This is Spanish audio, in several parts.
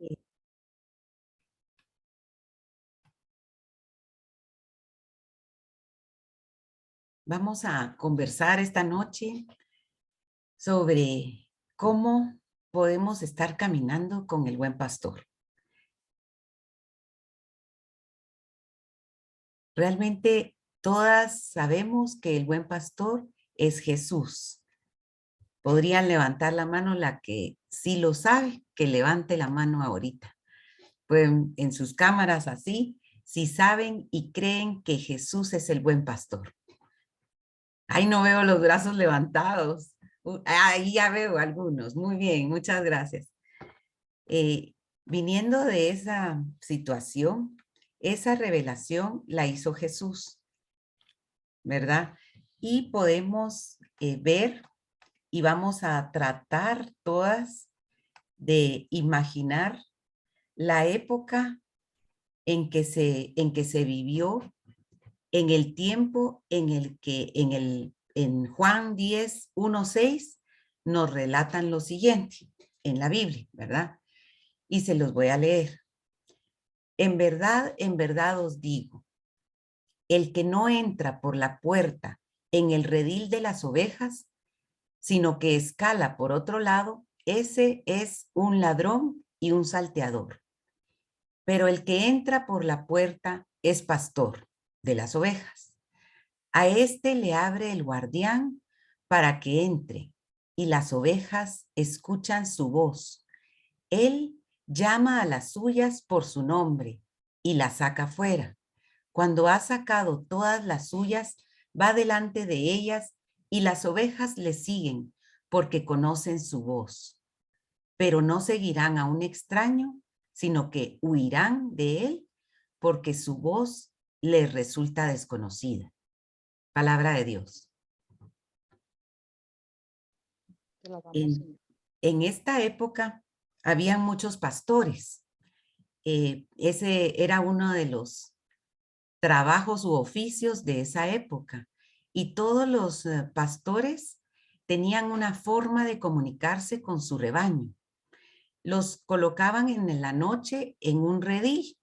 Eh, Vamos a conversar esta noche sobre cómo podemos estar caminando con el buen pastor. Realmente todas sabemos que el buen pastor es Jesús. Podrían levantar la mano la que sí lo sabe, que levante la mano ahorita. Pues en sus cámaras así, si saben y creen que Jesús es el buen pastor. Ahí no veo los brazos levantados. Ahí ya veo algunos. Muy bien, muchas gracias. Eh, Viniendo de esa situación, esa revelación la hizo Jesús, ¿verdad? Y podemos ver y vamos a tratar todas de imaginar la época en que se vivió, en el tiempo en el que en Juan 10, 1, 6 nos relatan lo siguiente en la Biblia, ¿verdad? Y se los voy a leer. En verdad os digo, el que no entra por la puerta en el redil de las ovejas, sino que escala por otro lado, ese es un ladrón y un salteador. Pero el que entra por la puerta es pastor de las ovejas. A éste le abre el guardián para que entre, y las ovejas escuchan su voz. Él llama a las suyas por su nombre y las saca fuera. Cuando ha sacado todas las suyas, va delante de ellas y las ovejas le siguen porque conocen su voz. Pero no seguirán a un extraño, sino que huirán de él porque su voz les resulta desconocida. Palabra de Dios. En esta época habían muchos pastores. Ese era uno de los trabajos u oficios de esa época. Y todos los pastores tenían una forma de comunicarse con su rebaño. Los colocaban en la noche en un redil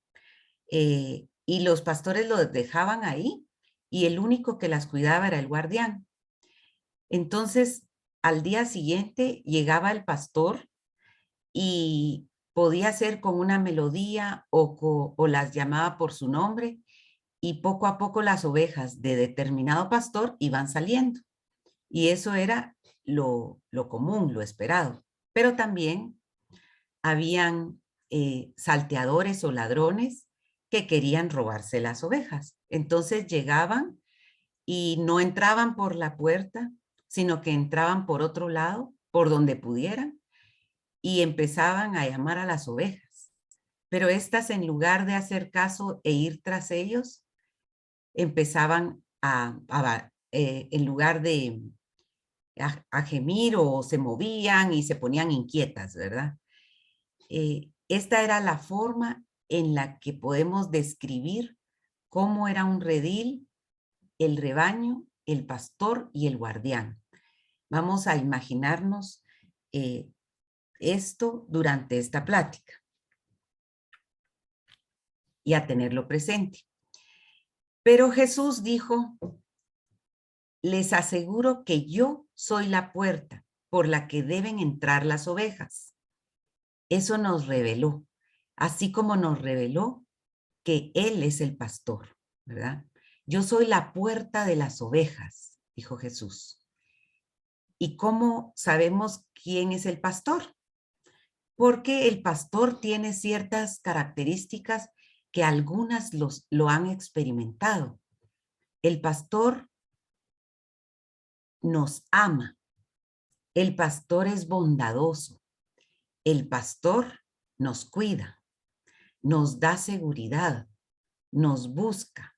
y los pastores los dejaban ahí y el único que las cuidaba era el guardián. Entonces, al día siguiente llegaba el pastor y podía ser con una melodía o las llamaba por su nombre y poco a poco las ovejas de determinado pastor iban saliendo. Y eso era lo común, lo esperado. Pero también habían salteadores o ladrones que querían robarse las ovejas. Entonces llegaban y no entraban por la puerta, sino que entraban por otro lado, por donde pudieran, y empezaban a llamar a las ovejas. Pero estas, en lugar de hacer caso e ir tras ellos, empezaban en lugar de a gemir o se movían y se ponían inquietas, ¿verdad? Esta era la forma en la que podemos describir cómo era un redil, el rebaño, el pastor y el guardián. Vamos a imaginarnos esto durante esta plática y a tenerlo presente. Pero Jesús dijo, les aseguro que yo soy la puerta por la que deben entrar las ovejas. Eso nos reveló, así como nos reveló que Él es el pastor, ¿verdad? Yo soy la puerta de las ovejas, dijo Jesús. ¿Y cómo sabemos quién es el pastor? Porque el pastor tiene ciertas características que algunas lo han experimentado. El pastor nos ama. El pastor es bondadoso. El pastor nos cuida, nos da seguridad, nos busca,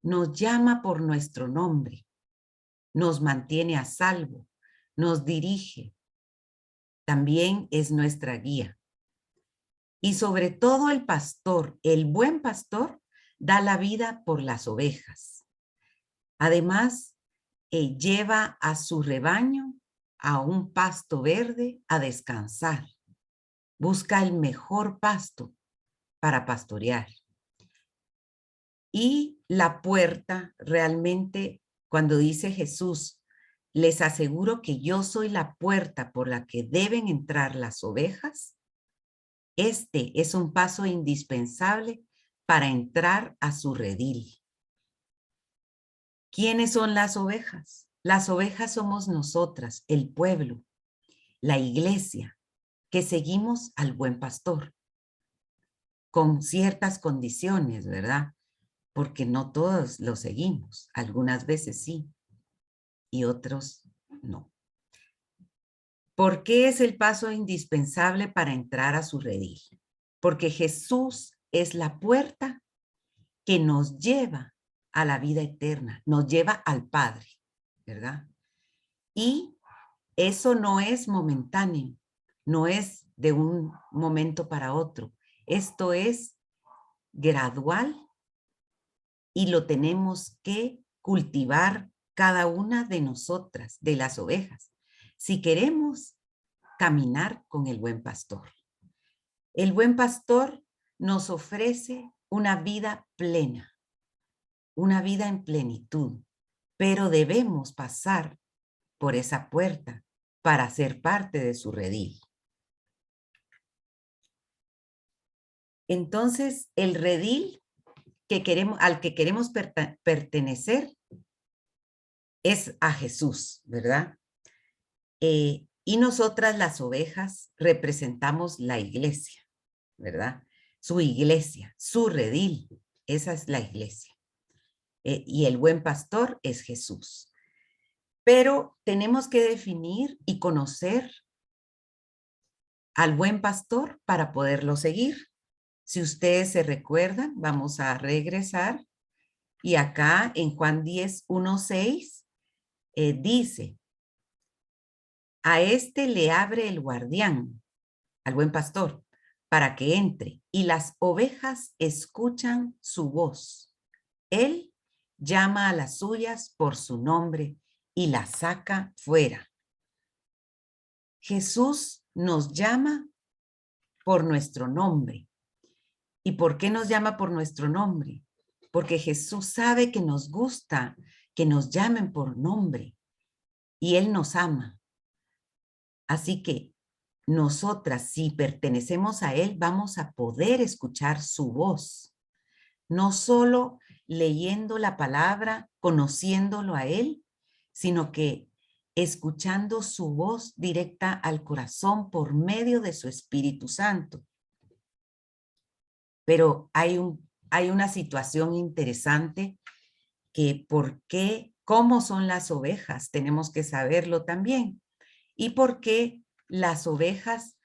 nos llama por nuestro nombre, nos mantiene a salvo, nos dirige. También es nuestra guía. Y sobre todo el pastor, el buen pastor, da la vida por las ovejas. Además, lleva a su rebaño a un pasto verde a descansar. busca el mejor pasto para pastorear. Y la puerta realmente, cuando dice Jesús, les aseguro que yo soy la puerta por la que deben entrar las ovejas, este es un paso indispensable para entrar a su redil. ¿Quiénes son las ovejas? Las ovejas somos nosotras, el pueblo, la iglesia, que seguimos al buen pastor, con ciertas condiciones, ¿verdad? Porque no todos lo seguimos, algunas veces sí, y otros no. ¿Por qué es el paso indispensable para entrar a su redil? Porque Jesús es la puerta que nos lleva a la vida eterna, nos lleva al Padre, ¿verdad? Y eso no es momentáneo, no es de un momento para otro. Esto es gradual y lo tenemos que cultivar cada una de nosotras, de las ovejas, si queremos caminar con el buen pastor. El buen pastor nos ofrece una vida plena, una vida en plenitud, pero debemos pasar por esa puerta para ser parte de su redil. Entonces, el redil al que queremos pertenecer es a Jesús, ¿verdad? Y nosotras las ovejas representamos la iglesia, ¿verdad? Su iglesia, su redil, esa es la iglesia. Y el buen pastor es Jesús. Pero tenemos que definir y conocer al buen pastor para poderlo seguir. Si ustedes se recuerdan, vamos a regresar. Y acá en Juan 10, 1, 6, dice, a este le abre el guardián, al buen pastor, para que entre, y las ovejas escuchan su voz. Él llama a las suyas por su nombre y las saca fuera. Jesús nos llama por nuestro nombre. ¿Y por qué nos llama por nuestro nombre? Porque Jesús sabe que nos gusta que nos llamen por nombre y Él nos ama. Así que nosotras, si pertenecemos a Él, vamos a poder escuchar su voz. No solo leyendo la palabra, conociéndolo a Él, sino que escuchando su voz directa al corazón por medio de su Espíritu Santo. Pero hay una situación interesante que cómo son las ovejas, tenemos que saberlo también. Y por qué las ovejas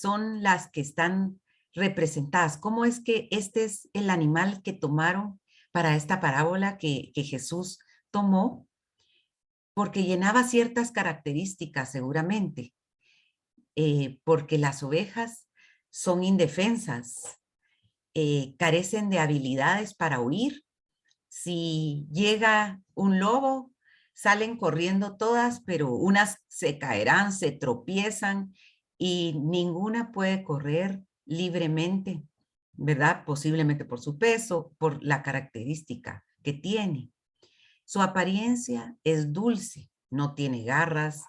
son las que están representadas. ¿Cómo es que este es el animal que tomaron para esta parábola que Jesús tomó? Porque llenaba ciertas características seguramente. Porque las ovejas son indefensas, carecen de habilidades para huir. Si llega un lobo, salen corriendo todas, pero unas se caerán, se tropiezan y ninguna puede correr libremente, ¿verdad? Posiblemente por su peso, por la característica que tiene. Su apariencia es dulce, no tiene garras,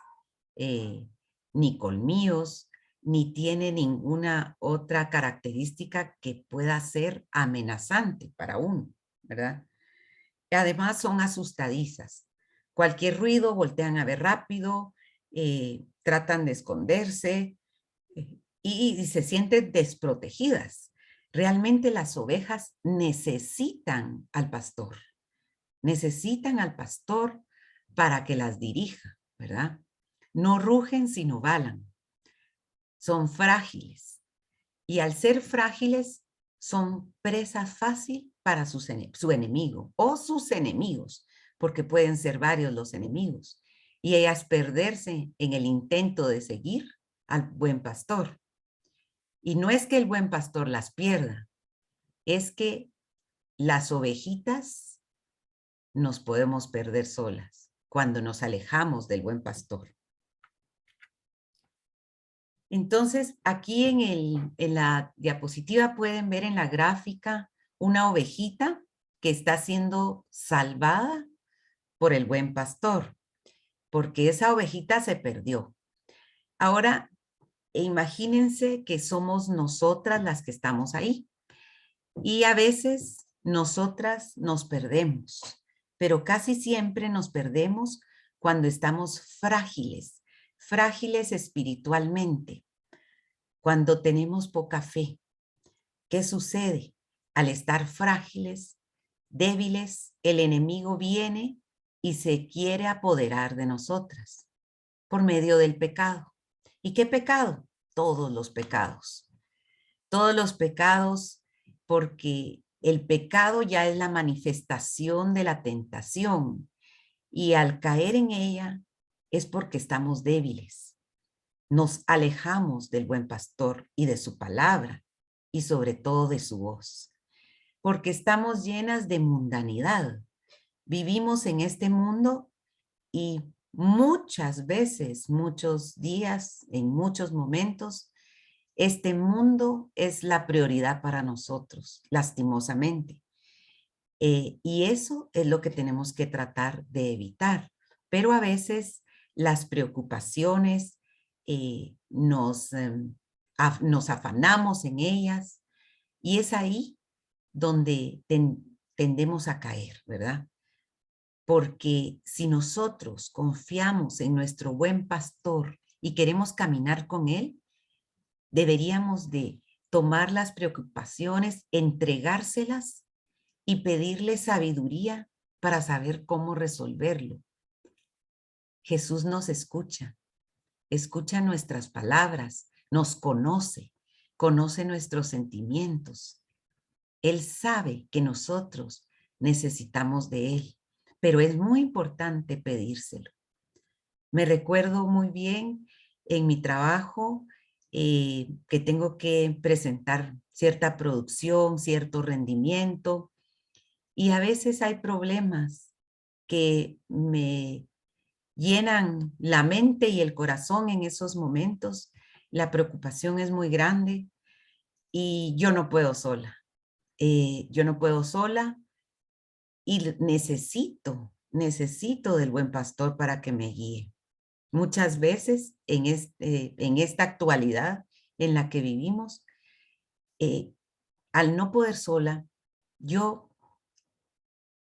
ni colmillos, ni tiene ninguna otra característica que pueda ser amenazante para uno, ¿verdad? Y además son asustadizas. Cualquier ruido voltean a ver rápido, tratan de esconderse y se sienten desprotegidas. Realmente las ovejas necesitan al pastor para que las dirija, ¿verdad? No rugen sino balan. Son frágiles. Y al ser frágiles, son presa fácil para su enemigo o sus enemigos, porque pueden ser varios los enemigos. Y ellas perderse en el intento de seguir al buen pastor. Y no es que el buen pastor las pierda, es que las ovejitas nos podemos perder solas cuando nos alejamos del buen pastor. Entonces, aquí en la diapositiva pueden ver en la gráfica una ovejita que está siendo salvada por el buen pastor, porque esa ovejita se perdió. Ahora, imagínense que somos nosotras las que estamos ahí. Y a veces nosotras nos perdemos, pero casi siempre nos perdemos cuando estamos frágiles, frágiles espiritualmente, cuando tenemos poca fe. ¿Qué sucede? Al estar frágiles, débiles, el enemigo viene y se quiere apoderar de nosotras por medio del pecado. ¿Y qué pecado? Todos los pecados. Todos los pecados, porque el pecado ya es la manifestación de la tentación y al caer en ella es porque estamos débiles. Nos alejamos del buen pastor y de su palabra y sobre todo de su voz, porque estamos llenas de mundanidad. Vivimos en este mundo y muchas veces, muchos días, en muchos momentos, este mundo es la prioridad para nosotros, lastimosamente. Y eso es lo que tenemos que tratar de evitar. Pero a veces las preocupaciones nos afanamos en ellas y es ahí donde tendemos a caer, ¿verdad? Porque si nosotros confiamos en nuestro buen pastor y queremos caminar con él, deberíamos de tomar las preocupaciones, entregárselas y pedirle sabiduría para saber cómo resolverlo. Jesús nos escucha, escucha nuestras palabras, nos conoce, conoce nuestros sentimientos. Él sabe que nosotros necesitamos de Él, pero es muy importante pedírselo. Me recuerdo muy bien en mi trabajo que tengo que presentar cierta producción, cierto rendimiento, y a veces hay problemas que me llenan la mente y el corazón en esos momentos. La preocupación es muy grande y yo no puedo sola. Yo no puedo sola y necesito del buen pastor para que me guíe. Muchas veces en esta actualidad en la que vivimos, al no poder sola, yo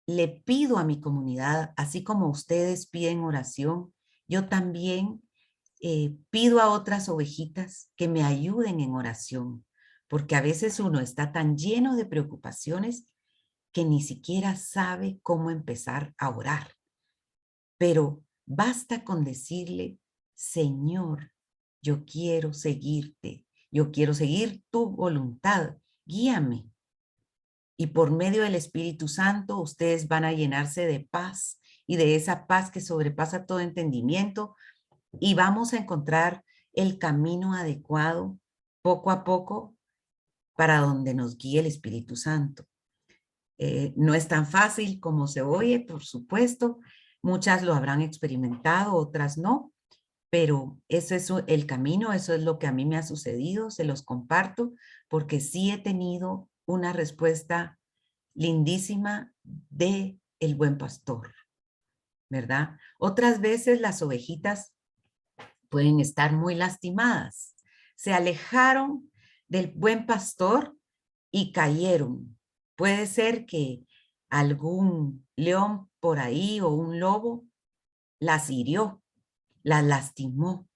le pido a mi comunidad, así como ustedes piden oración, yo también pido a otras ovejitas que me ayuden en oración, porque a veces uno está tan lleno de preocupaciones que ni siquiera sabe cómo empezar a orar. Pero basta con decirle, Señor, yo quiero seguirte, yo quiero seguir tu voluntad, guíame. Y por medio del Espíritu Santo, ustedes van a llenarse de paz y de esa paz que sobrepasa todo entendimiento y vamos a encontrar el camino adecuado poco a poco para donde nos guíe el Espíritu Santo. No es tan fácil como se oye, por supuesto. Muchas lo habrán experimentado, otras no, pero ese es el camino, eso es lo que a mí me ha sucedido, se los comparto, porque sí he tenido una respuesta lindísima de el buen pastor, ¿verdad? Otras veces las ovejitas pueden estar muy lastimadas. Se alejaron del buen pastor y cayeron. Puede ser que algún león por ahí o un lobo las hirió, las lastimó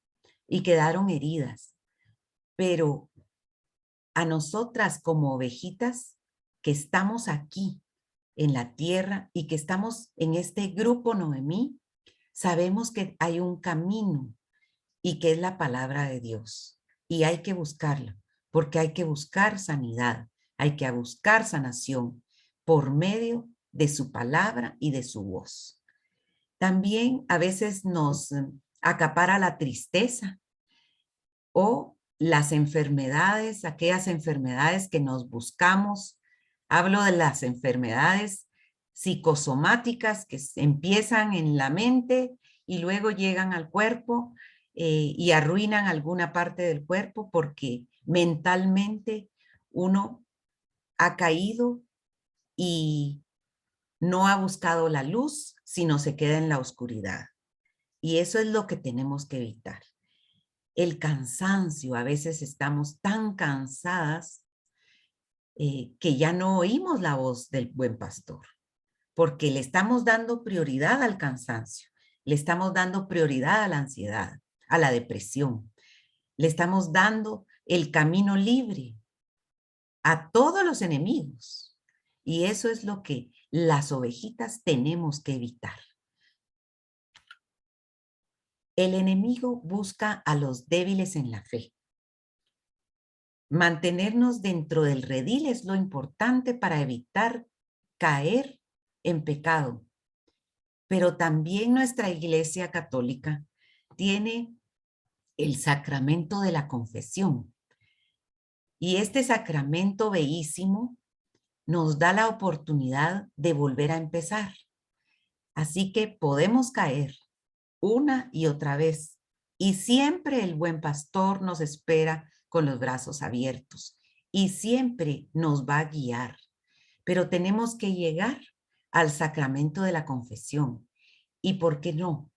y quedaron heridas. Pero a nosotras como ovejitas que estamos aquí en la tierra y que estamos en este grupo Noemí, sabemos que hay un camino y que es la palabra de Dios. Y hay que buscarlo, porque hay que buscar sanidad, hay que buscar sanación por medio de su palabra y de su voz. También a veces nos acapara la tristeza o las enfermedades, aquellas enfermedades que nos buscamos. Hablo de las enfermedades psicosomáticas que empiezan en la mente y luego llegan al cuerpo y arruinan alguna parte del cuerpo porque mentalmente uno ha caído y no ha buscado la luz, sino se queda en la oscuridad. Y eso es lo que tenemos que evitar. El cansancio, a veces estamos tan cansadas que ya no oímos la voz del buen pastor, porque le estamos dando prioridad al cansancio, le estamos dando prioridad a la ansiedad, a la depresión, le estamos dando el camino libre a todos los enemigos. Y eso es lo que las ovejitas tenemos que evitar. El enemigo busca a los débiles en la fe. Mantenernos dentro del redil es lo importante para evitar caer en pecado. Pero también nuestra Iglesia Católica tiene el sacramento de la confesión. Y este sacramento bellísimo nos da la oportunidad de volver a empezar. Así que podemos caer una y otra vez. Y siempre el buen pastor nos espera con los brazos abiertos y siempre nos va a guiar. Pero tenemos que llegar al sacramento de la confesión. ¿Y por qué no?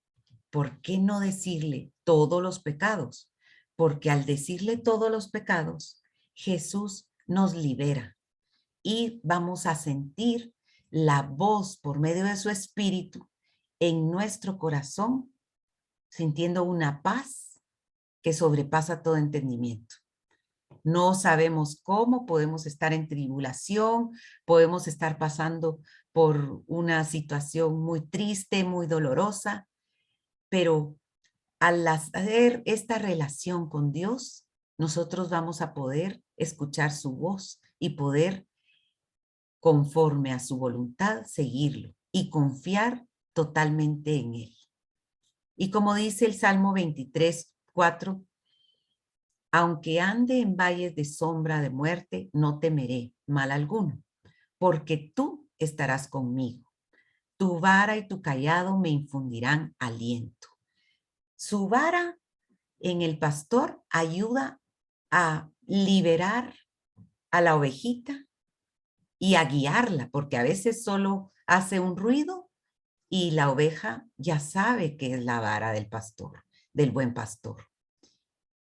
¿Por qué no decirle todos los pecados? Porque al decirle todos los pecados, Jesús nos libera y vamos a sentir la voz por medio de su espíritu en nuestro corazón, sintiendo una paz que sobrepasa todo entendimiento. No sabemos cómo, podemos estar en tribulación, podemos estar pasando por una situación muy triste, muy dolorosa, pero al hacer esta relación con Dios, nosotros vamos a poder escuchar su voz y poder, conforme a su voluntad, seguirlo y confiar totalmente en Él. Y como dice el Salmo 23:4, aunque ande en valles de sombra de muerte, no temeré mal alguno, porque tú estarás conmigo. Tu vara y tu cayado me infundirán aliento. Su vara en el pastor ayuda a liberar a la ovejita y a guiarla, porque a veces solo hace un ruido y la oveja ya sabe que es la vara del pastor, del buen pastor.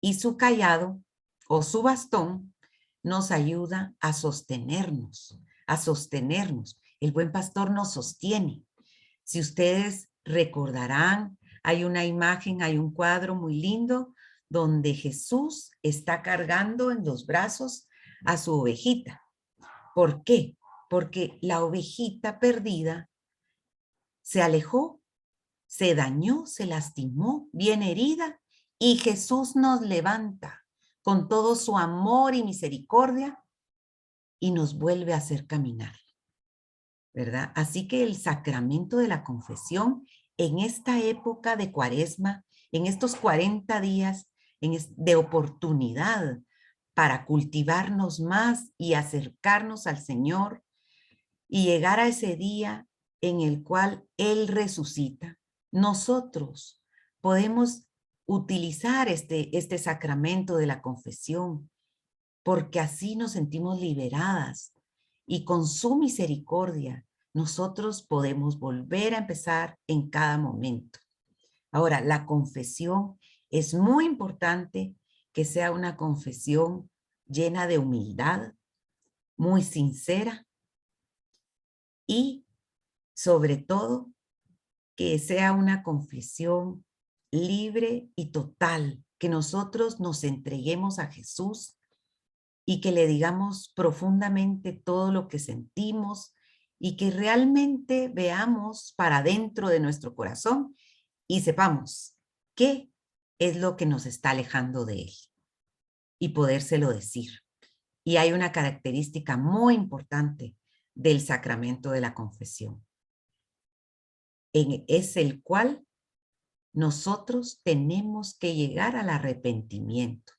Y su cayado o su bastón nos ayuda a sostenernos, a sostenernos. El buen pastor nos sostiene. Si ustedes recordarán, hay una imagen, hay un cuadro muy lindo donde Jesús está cargando en los brazos a su ovejita. ¿Por qué? Porque la ovejita perdida se alejó, se dañó, se lastimó, viene herida, y Jesús nos levanta con todo su amor y misericordia y nos vuelve a hacer caminar, ¿verdad? Así que el sacramento de la confesión en esta época de Cuaresma, en estos 40 días de oportunidad para cultivarnos más y acercarnos al Señor y llegar a ese día en el cual Él resucita, nosotros podemos utilizar este sacramento de la confesión, porque así nos sentimos liberadas y con su misericordia nosotros podemos volver a empezar en cada momento. Ahora, la confesión es muy importante que sea una confesión llena de humildad, muy sincera y sobre todo que sea una confesión libre y total, que nosotros nos entreguemos a Jesús y que le digamos profundamente todo lo que sentimos y que realmente veamos para dentro de nuestro corazón y sepamos qué es lo que nos está alejando de Él y podérselo decir. Y hay una característica muy importante del sacramento de la confesión. Es el cual nosotros tenemos que llegar al arrepentimiento,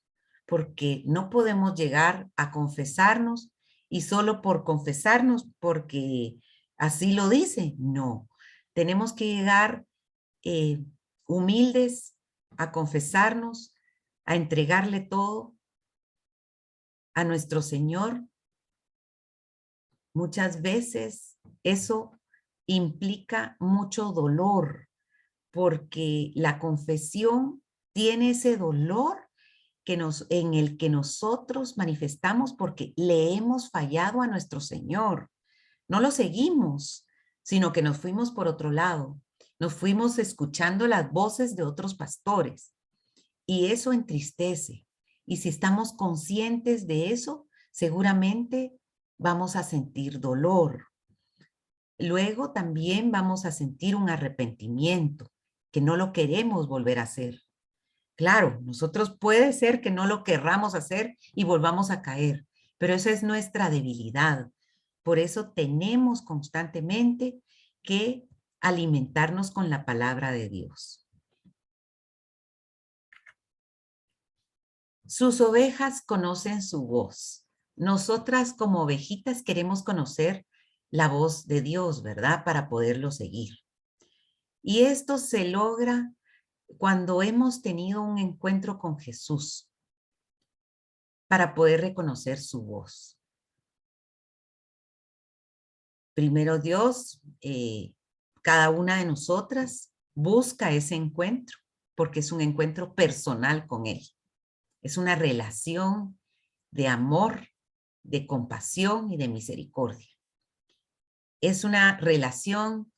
porque no podemos llegar a confesarnos y solo por confesarnos, porque así lo dice, no. Tenemos que llegar humildes a confesarnos, a entregarle todo a nuestro Señor, muchas veces eso implica mucho dolor, porque la confesión tiene ese dolor en el que nosotros manifestamos porque le hemos fallado a nuestro Señor. No lo seguimos, sino que nos fuimos por otro lado. Nos fuimos escuchando las voces de otros pastores y eso entristece. Y si estamos conscientes de eso, seguramente vamos a sentir dolor. Luego también vamos a sentir un arrepentimiento, que no lo queremos volver a hacer. Claro, nosotros puede ser que no lo querramos hacer y volvamos a caer, pero esa es nuestra debilidad. Por eso tenemos constantemente que alimentarnos con la palabra de Dios. Sus ovejas conocen su voz. Nosotras como ovejitas queremos conocer la voz de Dios, ¿verdad? Para poderlo seguir. Y esto se logra cuando hemos tenido un encuentro con Jesús para poder reconocer su voz. Primero Dios, cada una de nosotras busca ese encuentro porque es un encuentro personal con Él. Es una relación de amor, de compasión y de misericordia. Es una relación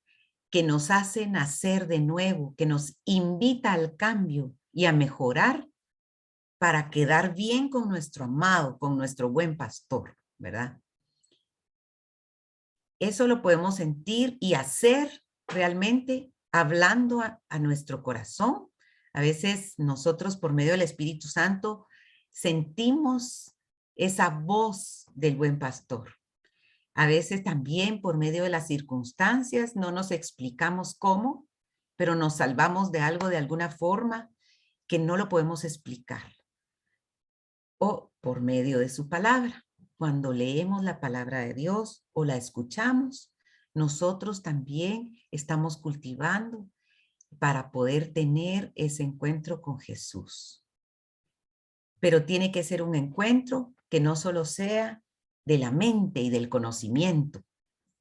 que nos hace nacer de nuevo, que nos invita al cambio y a mejorar para quedar bien con nuestro amado, con nuestro buen pastor, ¿verdad? Eso lo podemos sentir y hacer realmente hablando a nuestro corazón. A veces nosotros por medio del Espíritu Santo sentimos esa voz del buen pastor. A veces también por medio de las circunstancias no nos explicamos cómo, pero nos salvamos de algo de alguna forma que no lo podemos explicar. O por medio de su palabra. Cuando leemos la palabra de Dios o la escuchamos, nosotros también estamos cultivando para poder tener ese encuentro con Jesús. Pero tiene que ser un encuentro que no solo sea de la mente y del conocimiento,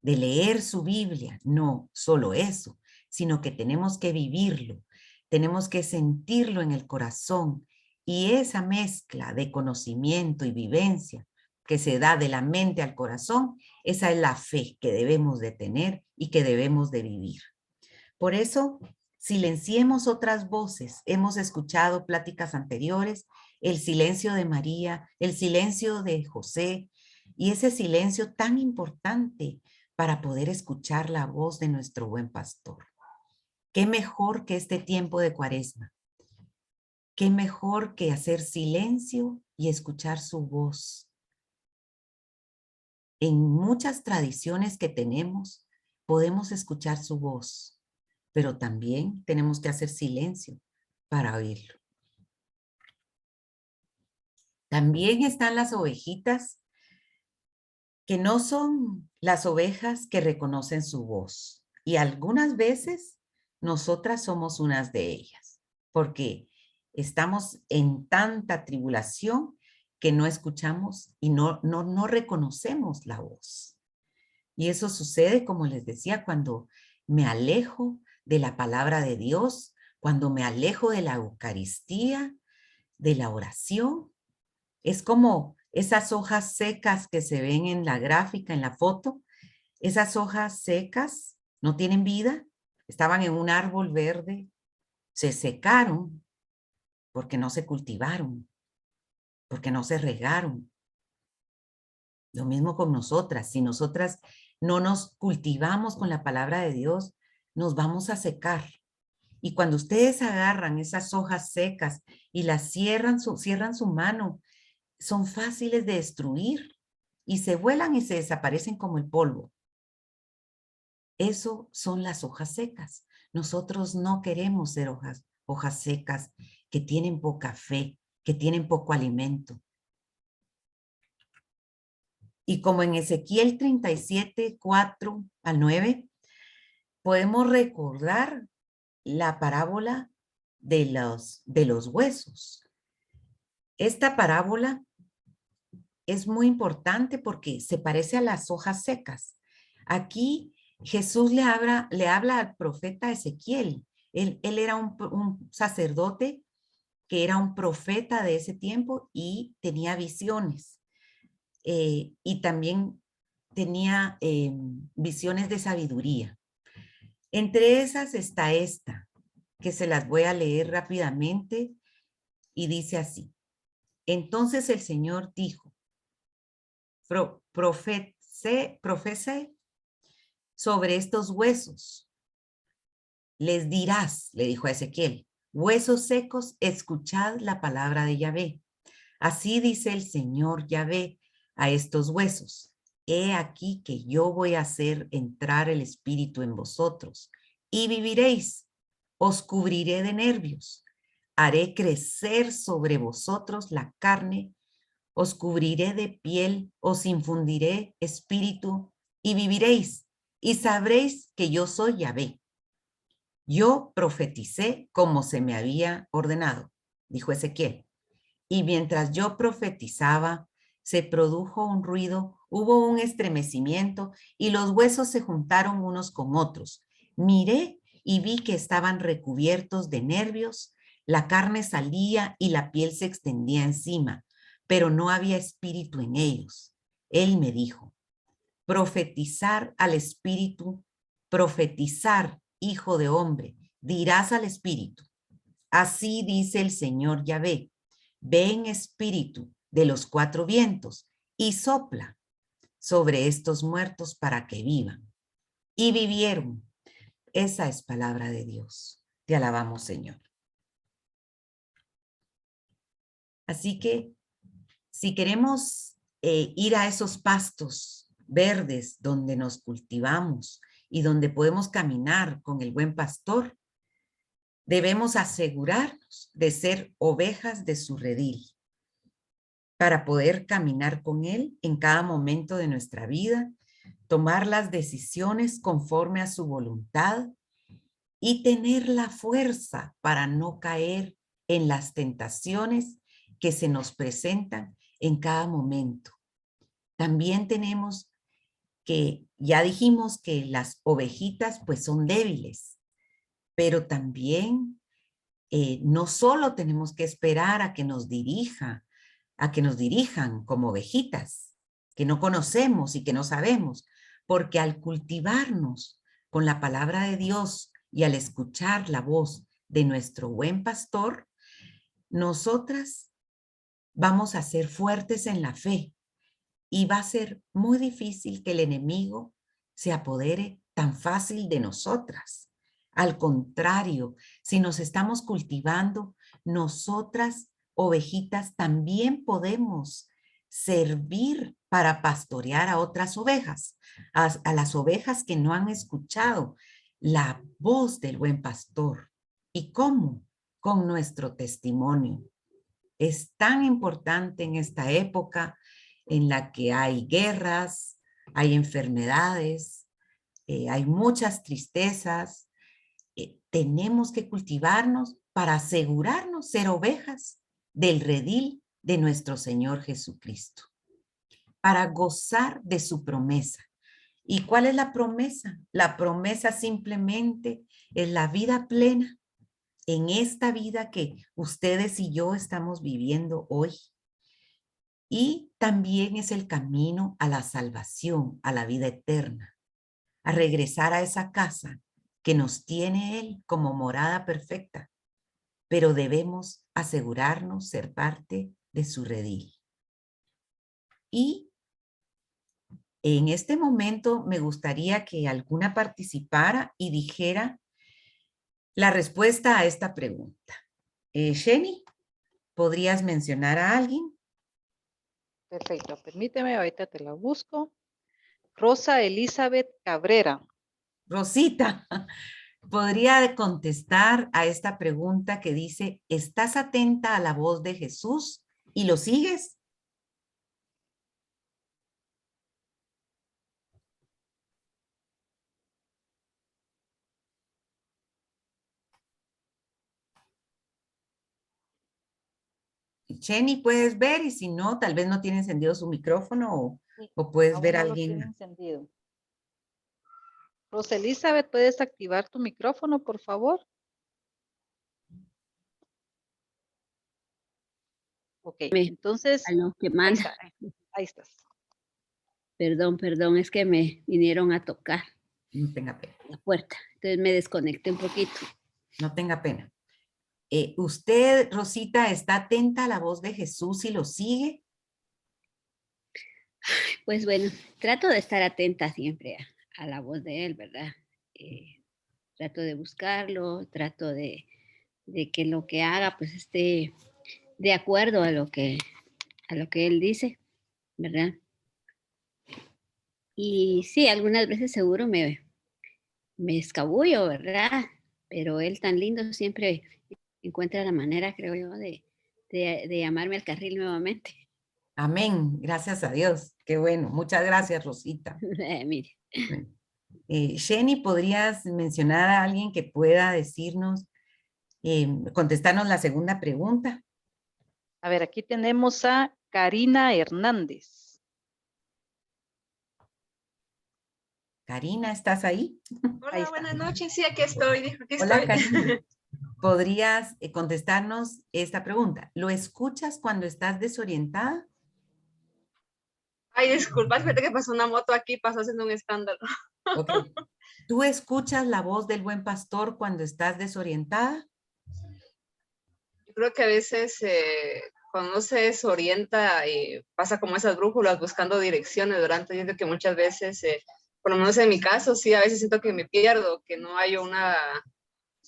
de leer su Biblia, no solo eso, sino que tenemos que vivirlo, tenemos que sentirlo en el corazón y esa mezcla de conocimiento y vivencia que se da de la mente al corazón, esa es la fe que debemos de tener y que debemos de vivir. Por eso, silenciemos otras voces. Hemos escuchado pláticas anteriores, el silencio de María, el silencio de José, y ese silencio tan importante para poder escuchar la voz de nuestro buen pastor. ¿Qué mejor que este tiempo de Cuaresma? ¿Qué mejor que hacer silencio y escuchar su voz? En muchas tradiciones que tenemos, podemos escuchar su voz, pero también tenemos que hacer silencio para oírlo. También están las ovejitas que no son las ovejas que reconocen su voz. Y algunas veces nosotras somos unas de ellas, porque estamos en tanta tribulación que no escuchamos y no reconocemos la voz. Y eso sucede, como les decía, cuando me alejo de la palabra de Dios, cuando me alejo de la Eucaristía, de la oración. Es como esas hojas secas que se ven en la gráfica, en la foto. Esas hojas secas no tienen vida, estaban en un árbol verde, se secaron porque no se cultivaron, porque no se regaron. Lo mismo con nosotras. Si nosotras no nos cultivamos con la palabra de Dios, nos vamos a secar. Y cuando ustedes agarran esas hojas secas y las cierran su mano, son fáciles de destruir y se vuelan y se desaparecen como el polvo. Eso son las hojas secas. Nosotros no queremos ser hojas secas que tienen poca fe, que tienen poco alimento. Y como en Ezequiel 37, 4 al 9, podemos recordar la parábola de los huesos. Esta parábola es muy importante porque se parece a las hojas secas. Aquí Jesús le habla al profeta Ezequiel. Él era un sacerdote que era un profeta de ese tiempo y tenía visiones. Y también tenía visiones de sabiduría. Entre esas está esta, que se las voy a leer rápidamente y dice así. Entonces el Señor dijo, profece sobre estos huesos. Les dirás, le dijo a Ezequiel, huesos secos, escuchad la palabra de Yahvé. Así dice el Señor Yahvé a estos huesos. He aquí que yo voy a hacer entrar el espíritu en vosotros y viviréis. Os cubriré de nervios. Haré crecer sobre vosotros la carne. Os cubriré de piel. Os infundiré espíritu y viviréis. Y sabréis que yo soy Yahvé. Yo profeticé como se me había ordenado, dijo Ezequiel. Y mientras yo profetizaba, se produjo un ruido, hubo un estremecimiento y los huesos se juntaron unos con otros. Miré y vi que estaban recubiertos de nervios, la carne salía y la piel se extendía encima, pero no había espíritu en ellos. Él me dijo, profetizar al espíritu, profetizar, hijo de hombre, dirás al espíritu. Así dice el Señor Yahvé. Ven espíritu de los cuatro vientos y sopla sobre estos muertos para que vivan. Y vivieron. Esa es palabra de Dios. Te alabamos, Señor. Así que si queremos ir a esos pastos verdes donde nos cultivamos y donde podemos caminar con el buen pastor, debemos asegurarnos de ser ovejas de su redil, para poder caminar con Él en cada momento de nuestra vida, tomar las decisiones conforme a su voluntad y tener la fuerza para no caer en las tentaciones que se nos presentan en cada momento. También tenemos que, ya dijimos que las ovejitas pues son débiles, pero también no solo tenemos que esperar a que nos dirijan como ovejitas, que no conocemos y que no sabemos, porque al cultivarnos con la palabra de Dios y al escuchar la voz de nuestro buen pastor, nosotras vamos a ser fuertes en la fe y va a ser muy difícil que el enemigo se apodere tan fácil de nosotras. Al contrario, si nos estamos cultivando, nosotras, ovejitas, también podemos servir para pastorear a otras ovejas, a las ovejas que no han escuchado la voz del buen pastor. ¿Y cómo? Con nuestro testimonio. Es tan importante en esta época en la que hay guerras, hay enfermedades, hay muchas tristezas. Tenemos que cultivarnos para asegurarnos ser ovejas del redil de nuestro Señor Jesucristo, para gozar de su promesa. ¿Y cuál es la promesa? La promesa simplemente es la vida plena en esta vida que ustedes y yo estamos viviendo hoy. Y también es el camino a la salvación, a la vida eterna, a regresar a esa casa que nos tiene Él como morada perfecta, pero debemos asegurarnos ser parte de su redil. Y en este momento me gustaría que alguna participara y dijera la respuesta a esta pregunta. Sheni, ¿podrías mencionar a alguien? Perfecto, permíteme, ahorita te la busco. Rosa Elizabeth Cabrera. Rosita, ¿podría contestar a esta pregunta que dice, ¿estás atenta a la voz de Jesús y lo sigues? Jenny, ¿puedes ver? Y si no, tal vez no tiene encendido su micrófono Sí, o puedes ver aún a no lo tiene alguien. encendido. Rosa Elizabeth, ¿puedes activar tu micrófono, por favor? Ok, entonces, A lo que ahí manda. está, ahí estás. Perdón, es que me vinieron a tocar No tenga pena, la puerta. Entonces me desconecté un poquito. no tenga pena. ¿Usted, Rosita, está atenta a la voz de Jesús y lo sigue? Pues bueno, trato de estar atenta siempre a la voz de él, ¿verdad? Trato de buscarlo, trato de que lo que haga pues esté de acuerdo a lo que él dice, ¿verdad? Y sí, algunas veces seguro me escabullo, ¿verdad? Pero él tan lindo siempre encuentra la manera, creo yo, de llamarme al carril nuevamente. Amén, gracias a Dios. Qué bueno, muchas gracias, Rosita. Mire, Bueno, Jenny, ¿podrías mencionar a alguien que pueda decirnos, contestarnos la segunda pregunta? A ver, aquí tenemos a Karina Hernández. Karina, ¿estás ahí? Ahí Hola, está. buenas noches. Sí, aquí estoy. Dijo, aquí Hola, estoy. Karina. ¿Podrías contestarnos esta pregunta? ¿Lo escuchas cuando estás desorientada? Ay, disculpa, fíjate que pasó una moto aquí, pasó haciendo un escándalo. Ok. ¿Tú escuchas la voz del buen pastor cuando estás desorientada? Yo creo que a veces cuando uno se desorienta pasa como esas brújulas buscando direcciones, ¿verdad? Entonces yo creo que muchas veces, por lo menos en mi caso, sí, a veces siento que me pierdo, que no hay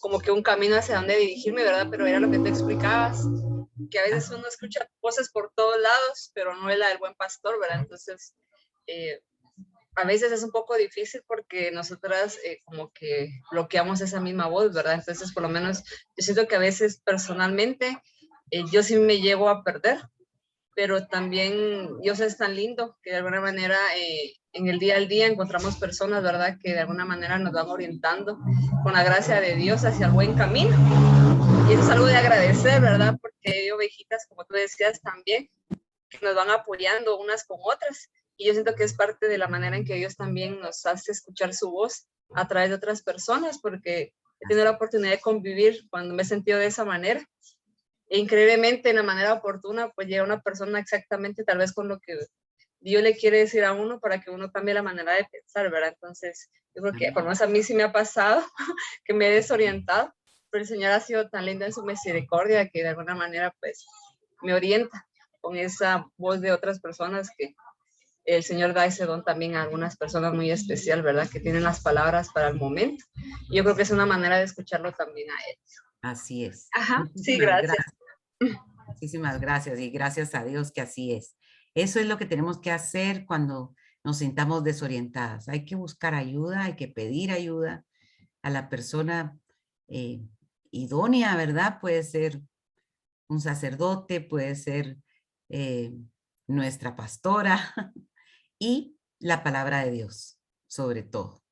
como que un camino hacia dónde dirigirme, ¿verdad? Pero era lo que tú explicabas, que a veces uno escucha voces por todos lados, pero no es la del buen pastor, ¿verdad? Entonces, a veces es un poco difícil porque nosotras como que bloqueamos esa misma voz, ¿verdad? Entonces, por lo menos, yo siento que a veces personalmente yo sí me llego a perder, pero también Dios es tan lindo que de alguna manera en el día al día encontramos personas, ¿verdad? Que de alguna manera nos van orientando con la gracia de Dios hacia el buen camino. Y eso es algo de agradecer, ¿verdad? Porque hay ovejitas, como tú decías también, que nos van apoyando unas con otras. Y yo siento que es parte de la manera en que Dios también nos hace escuchar su voz a través de otras personas, porque he tenido la oportunidad de convivir cuando me he sentido de esa manera. E increíblemente, en la manera oportuna, pues llega una persona exactamente tal vez con lo que Dios le quiere decir a uno para que uno cambie la manera de pensar, ¿verdad? Entonces, yo creo que por lo menos a mí sí me ha pasado que me he desorientado, pero el Señor ha sido tan lindo en su misericordia que de alguna manera, pues, me orienta con esa voz de otras personas que el Señor da ese don también a algunas personas muy especial, ¿verdad? Que tienen las palabras para el momento. Y yo creo que es una manera de escucharlo también a Él. Así es. Ajá, sí, Muchísimas gracias. Muchísimas gracias y gracias a Dios que así es. Eso es lo que tenemos que hacer cuando nos sintamos desorientadas. Hay que buscar ayuda, hay que pedir ayuda a la persona idónea, ¿verdad? Puede ser un sacerdote, puede ser nuestra pastora y la palabra de Dios, sobre todo.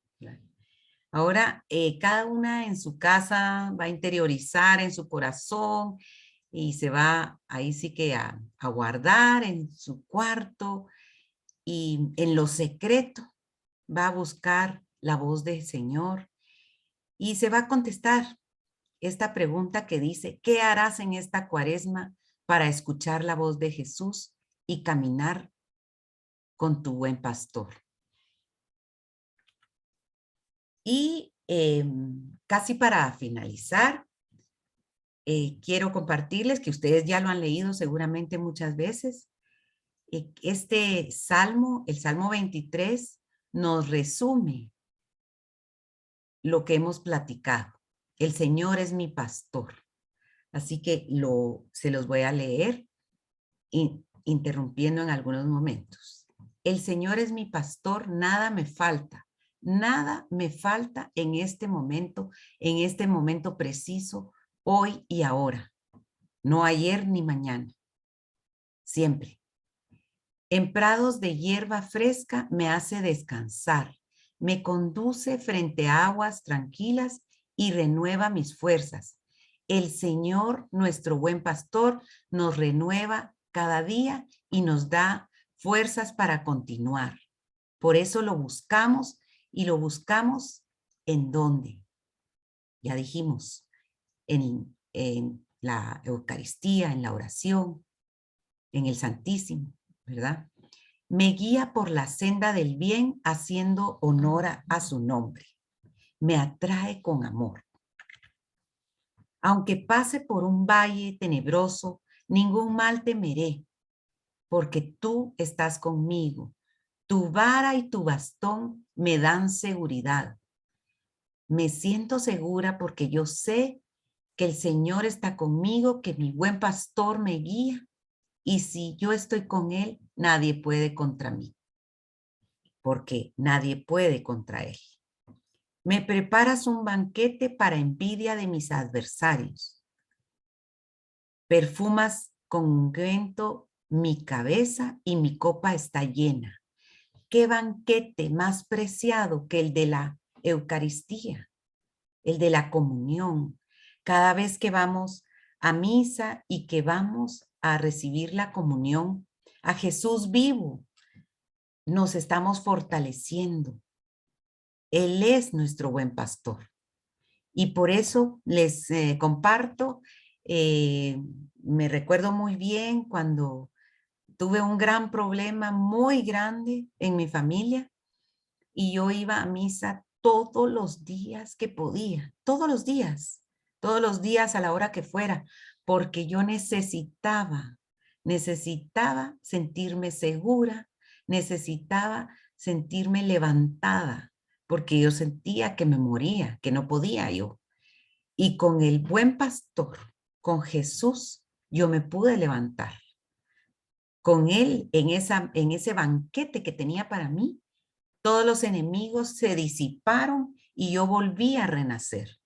Ahora, cada una en su casa va a interiorizar en su corazón y se va ahí sí que a guardar en su cuarto y en lo secreto va a buscar la voz del Señor y se va a contestar esta pregunta que dice, ¿qué harás en esta cuaresma para escuchar la voz de Jesús y caminar con tu buen pastor? Y casi para finalizar, quiero compartirles que ustedes ya lo han leído seguramente muchas veces. Este salmo, el Salmo 23, nos resume lo que hemos platicado. El Señor es mi pastor. Así que se los voy a leer, interrumpiendo en algunos momentos. El Señor es mi pastor, nada me falta. Nada me falta en este momento preciso, hoy y ahora. No ayer ni mañana. Siempre. En prados de hierba fresca me hace descansar. Me conduce frente a aguas tranquilas y renueva mis fuerzas. el Señor, nuestro buen pastor, nos renueva cada día y nos da fuerzas para continuar. Por eso lo buscamos, y lo buscamos ¿en dónde? Ya dijimos, en la Eucaristía, en la oración, en el Santísimo, ¿verdad? Me guía por la senda del bien, haciendo honor a su nombre. Me atrae con amor. Aunque pase por un valle tenebroso, ningún mal temeré, porque tú estás conmigo. Tu vara y tu bastón me dan seguridad. Me siento segura porque yo sé que el Señor está conmigo, que mi buen pastor me guía, y si yo estoy con él, nadie puede contra mí, porque nadie puede contra él. Me preparas un banquete para envidia de mis adversarios. Perfumas con ungüento mi cabeza y mi copa está llena. ¿Qué banquete más preciado que el de la Eucaristía, el de la comunión? Cada vez que vamos a misa y que vamos a recibir la comunión a Jesús vivo, nos estamos fortaleciendo. Él es nuestro buen pastor. Y por eso les comparto, me recuerdo muy bien cuando tuve un gran problema muy grande en mi familia y yo iba a misa todos los días que podía, todos los días a la hora que fuera, porque yo necesitaba sentirme segura, necesitaba sentirme levantada, porque yo sentía que me moría, que no podía yo. Y con el buen pastor, con Jesús, yo me pude levantar. Con él, en ese banquete que tenía para mí, todos los enemigos se disiparon y yo volví a renacer.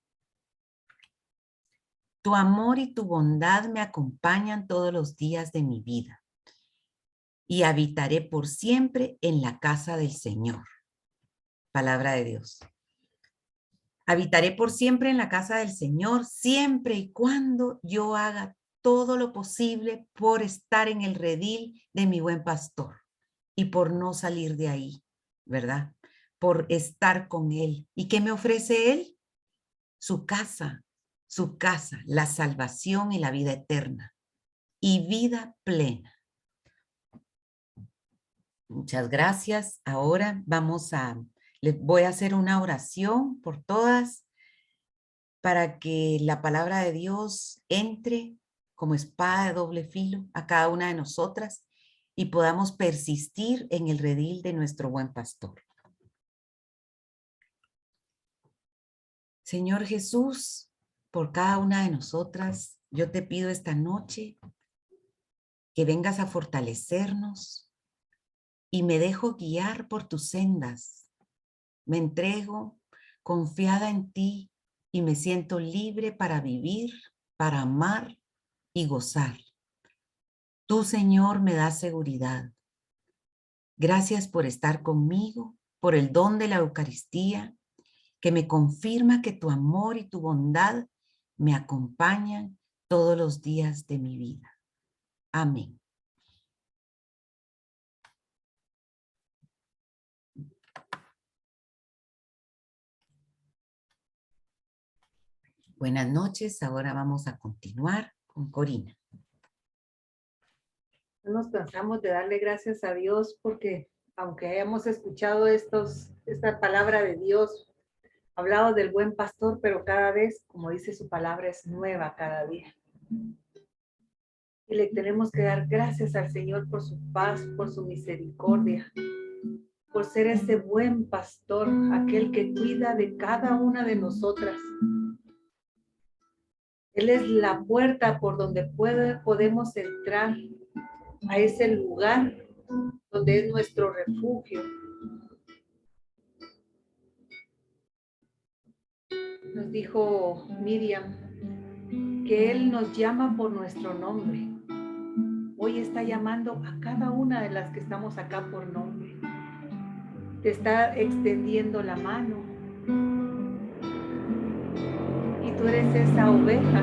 Tu amor y tu bondad me acompañan todos los días de mi vida y habitaré por siempre en la casa del Señor. Palabra de Dios. Habitaré por siempre en la casa del Señor, siempre y cuando yo haga todo lo posible por estar en el redil de mi buen pastor y por no salir de ahí, ¿verdad? Por estar con él. ¿Y qué me ofrece él? Su casa, la salvación y la vida eterna y vida plena. Muchas gracias. Ahora les voy a hacer una oración por todas para que la palabra de Dios entre como espada de doble filo a cada una de nosotras y podamos persistir en el redil de nuestro buen pastor. Señor Jesús, por cada una de nosotras, yo te pido esta noche que vengas a fortalecernos y me dejo guiar por tus sendas. Me entrego confiada en ti y me siento libre para vivir, para amar y gozar. Tú, Señor, me das seguridad. Gracias por estar conmigo, por el don de la Eucaristía, que me confirma que tu amor y tu bondad me acompañan todos los días de mi vida. Amén. Buenas noches, ahora vamos a continuar con Corina. No nos cansamos de darle gracias a Dios porque aunque hayamos escuchado esta palabra de Dios, hablado del buen pastor, pero cada vez, como dice su palabra, es nueva cada día. Y le tenemos que dar gracias al Señor por su paz, por su misericordia, por ser ese buen pastor, aquel que cuida de cada una de nosotras. Él es la puerta por donde podemos entrar a ese lugar donde es nuestro refugio. Nos dijo Miriam que Él nos llama por nuestro nombre. Hoy está llamando a cada una de las que estamos acá por nombre. Te está extendiendo la mano. Y tú eres esa oveja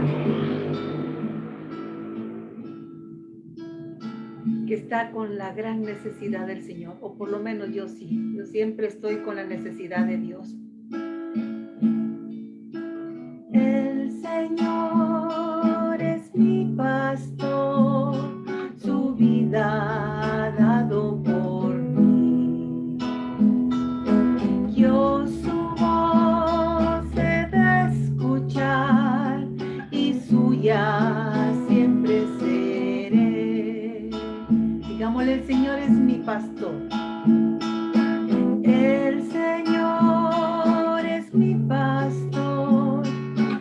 que está con la gran necesidad del Señor, o por lo menos yo sí, yo siempre estoy con la necesidad de Dios. El Señor es mi pastor, su vida ha dado por mí. Yo su voz he de escuchar y suya siempre seré. Digámosle, el Señor es mi pastor. El Señor es mi pastor,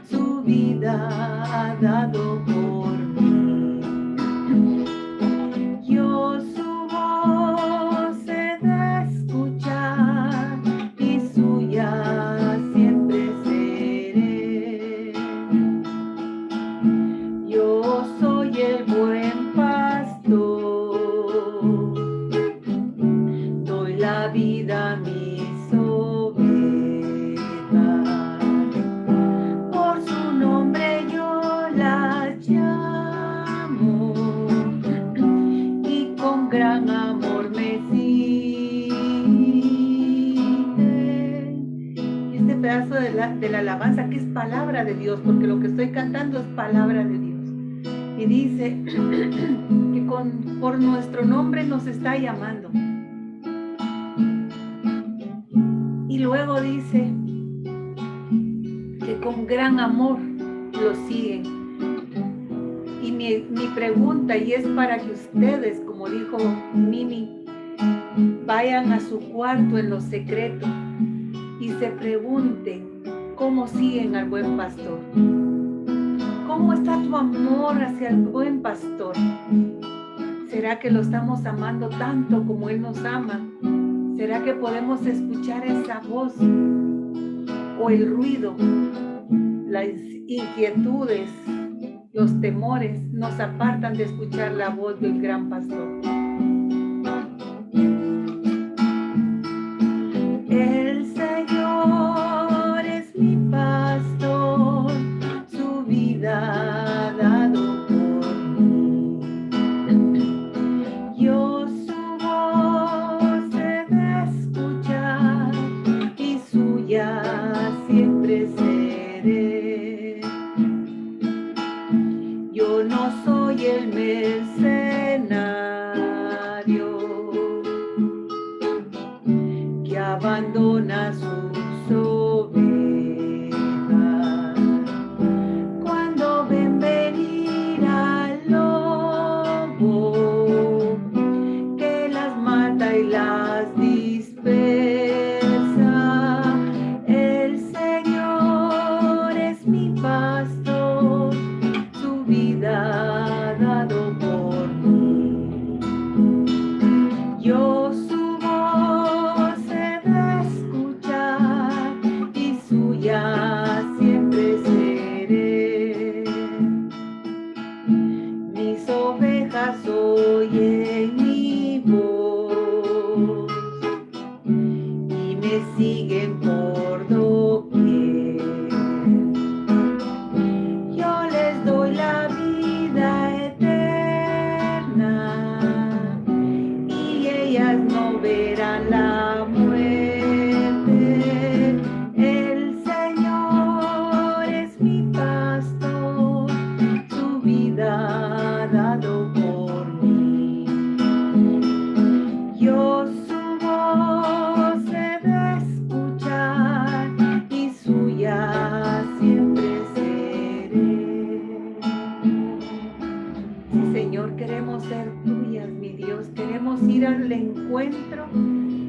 su vida ha dado por mí. Yo su voz he de escuchar y suya siempre seré. Yo soy el buen pastor, doy la vida a mis ovejas, por su nombre yo las llamo y con gran amor me siguen. Este pedazo de la alabanza que es palabra de Dios, porque lo que estoy cantando es palabra de Dios. Y dice que por nuestro nombre nos está llamando. Y luego dice que con gran amor lo siguen. Y mi pregunta, y es para que ustedes, como dijo Mimi, vayan a su cuarto en lo secreto y se pregunten cómo siguen al buen pastor. ¿Cómo está tu amor hacia el buen pastor? ¿Será que lo estamos amando tanto como Él nos ama? ¿Será que podemos escuchar esa voz o el ruido, las inquietudes, los temores nos apartan de escuchar la voz del gran pastor? El Señor es mi pastor, su vida ha dado por mí. Yo su voz he de escuchar y suya siempre seré. Yo no soy el mercenario que abandona sus ovejas. Cuando ven venir al lobo, que las mata y las dispersa, el Señor es mi pastor, su vida ha dado por mí. Yo su voz he de escuchar y suya siempre seré. Mis ovejas oyen mi voz y me siguen por doquier. Yo les doy la vida eterna y ellas no verán la muerte. El Señor es mi pastor, su vida ha dado por mí. Yo su voz he de escuchar y suya siempre seré. Sí, Señor, queremos ser tuyas, mi Dios. Queremos ir al encuentro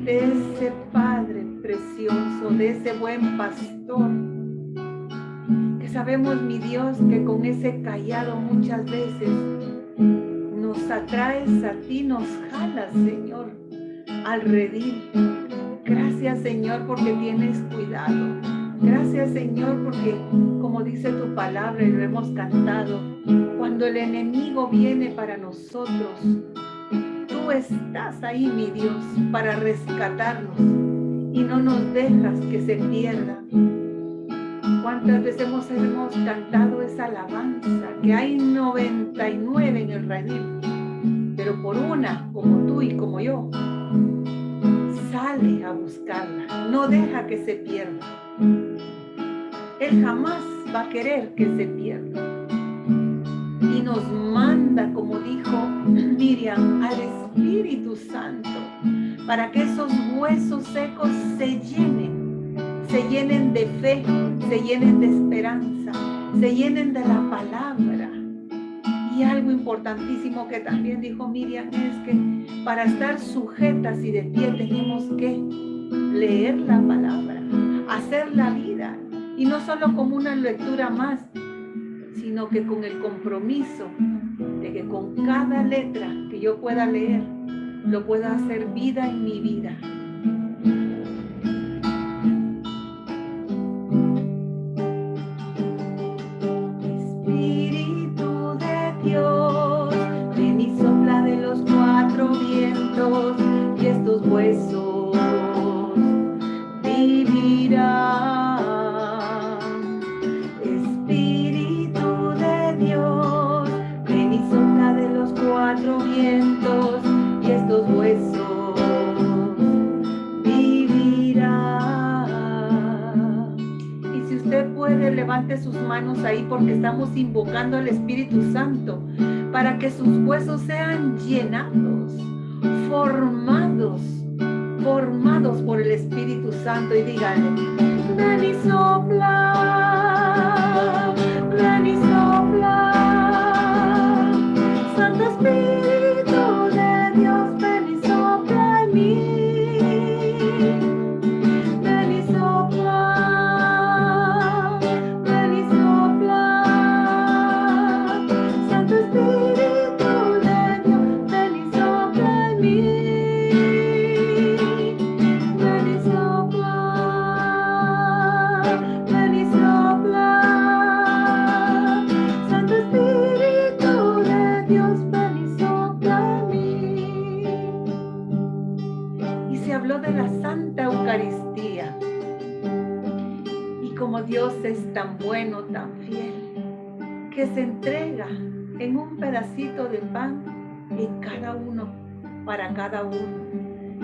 de ese Padre precioso, de ese buen pastor. Que sabemos, mi Dios, que con ese callado muchas veces nos atraes a ti, nos jalas, Señor, al redil. Gracias, Señor, porque tienes cuidado. Gracias, Señor, porque como dice tu palabra y lo hemos cantado, cuando el enemigo viene para nosotros, tú estás ahí, mi Dios, para rescatarnos y no nos dejas que se pierda. ¿Cuántas veces hemos cantado esa alabanza? Que hay 99 en el redil, pero por una, como tú y como yo, sale a buscarla, no deja que se pierda. Él jamás va a querer que se pierda. Y nos manda, como dijo Miriam, al Espíritu Santo, para que esos huesos secos se llenen de fe, se llenen de esperanza, se llenen de la palabra. Y algo importantísimo que también dijo Miriam es que para estar sujetas y de pie tenemos que leer la palabra, hacer la vida, y no solo como una lectura más, sino que con el compromiso de que con cada letra que yo pueda leer, lo pueda hacer vida en mi vida. Espíritu de Dios, ven y sopla de los cuatro vientos, y estos huesos vivirán. Espíritu de Dios, ven y sopla de los cuatro vientos, y estos huesos vivirán. Y si usted puede, levante sus manos ahí, porque estamos invocando al Espíritu Santo para que sus huesos sean llenados, formados por el Espíritu Santo. Y díganle: ven y sopla, ven y sopla, Santo Espíritu de Dios, ven y sopla en mí, ven y sopla, ven y sopla, Santo Espíritu de Dios, ven y sopla en mí, ven y sopla, ven y sopla, Santo Espíritu de Dios, ven y sopla en mí. Y se habló de la Santa Eucaristía. Y como Dios es tan bueno, tan fiel, que se entrega en un pedacito de pan en cada uno, para cada uno.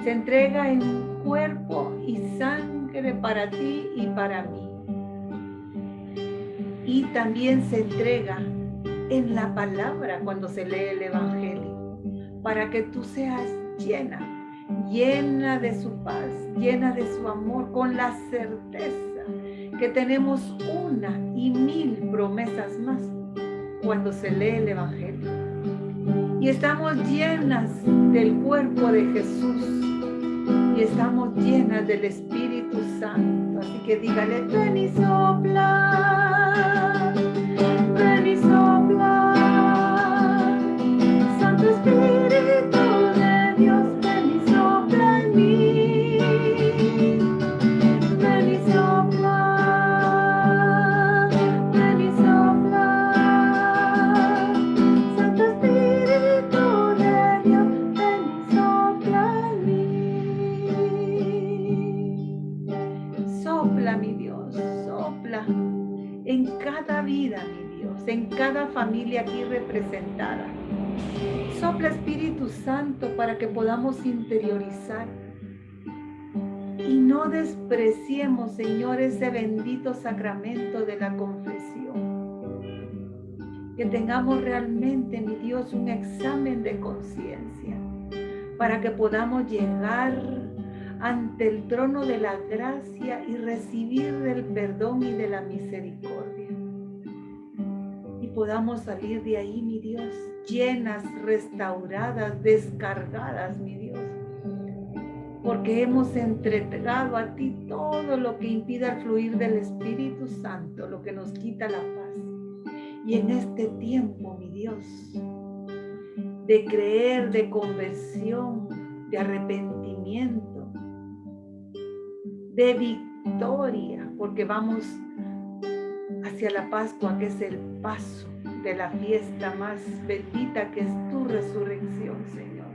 Se entrega en cuerpo y sangre para ti y para mí. Y también se entrega en la palabra cuando se lee el Evangelio, para que tú seas llena de su paz, llena de su amor, con la certeza que tenemos una y 1000 promesas más cuando se lee el Evangelio. Y estamos llenas del cuerpo de Jesús, y estamos llenas del Espíritu Santo. Así que dígale: ven y sopla, ven y sopla, Santo Espíritu de Dios, ven y sopla en mí, ven y sopla, ven y sopla, Santo Espíritu de Dios, ven y sopla en mí. Sopla, mi Dios, sopla en cada vida, mi Dios, en cada familia aquí representada. Sopla, Espíritu Santo, para que podamos interiorizar y no despreciemos, Señor, ese bendito sacramento de la confesión. Que tengamos realmente, mi Dios, un examen de conciencia, para que podamos llegar ante el trono de la gracia y recibir del perdón y de la misericordia. Y podamos salir de ahí, mi Dios, llenas, restauradas, descargadas, mi Dios, porque hemos entregado a ti todo lo que impida el fluir del Espíritu Santo, lo que nos quita la paz. Y en este tiempo, mi Dios, de creer, de conversión, de arrepentimiento, de victoria, porque vamos hacia la Pascua, que es el paso de la fiesta más bendita, que es tu resurrección, Señor.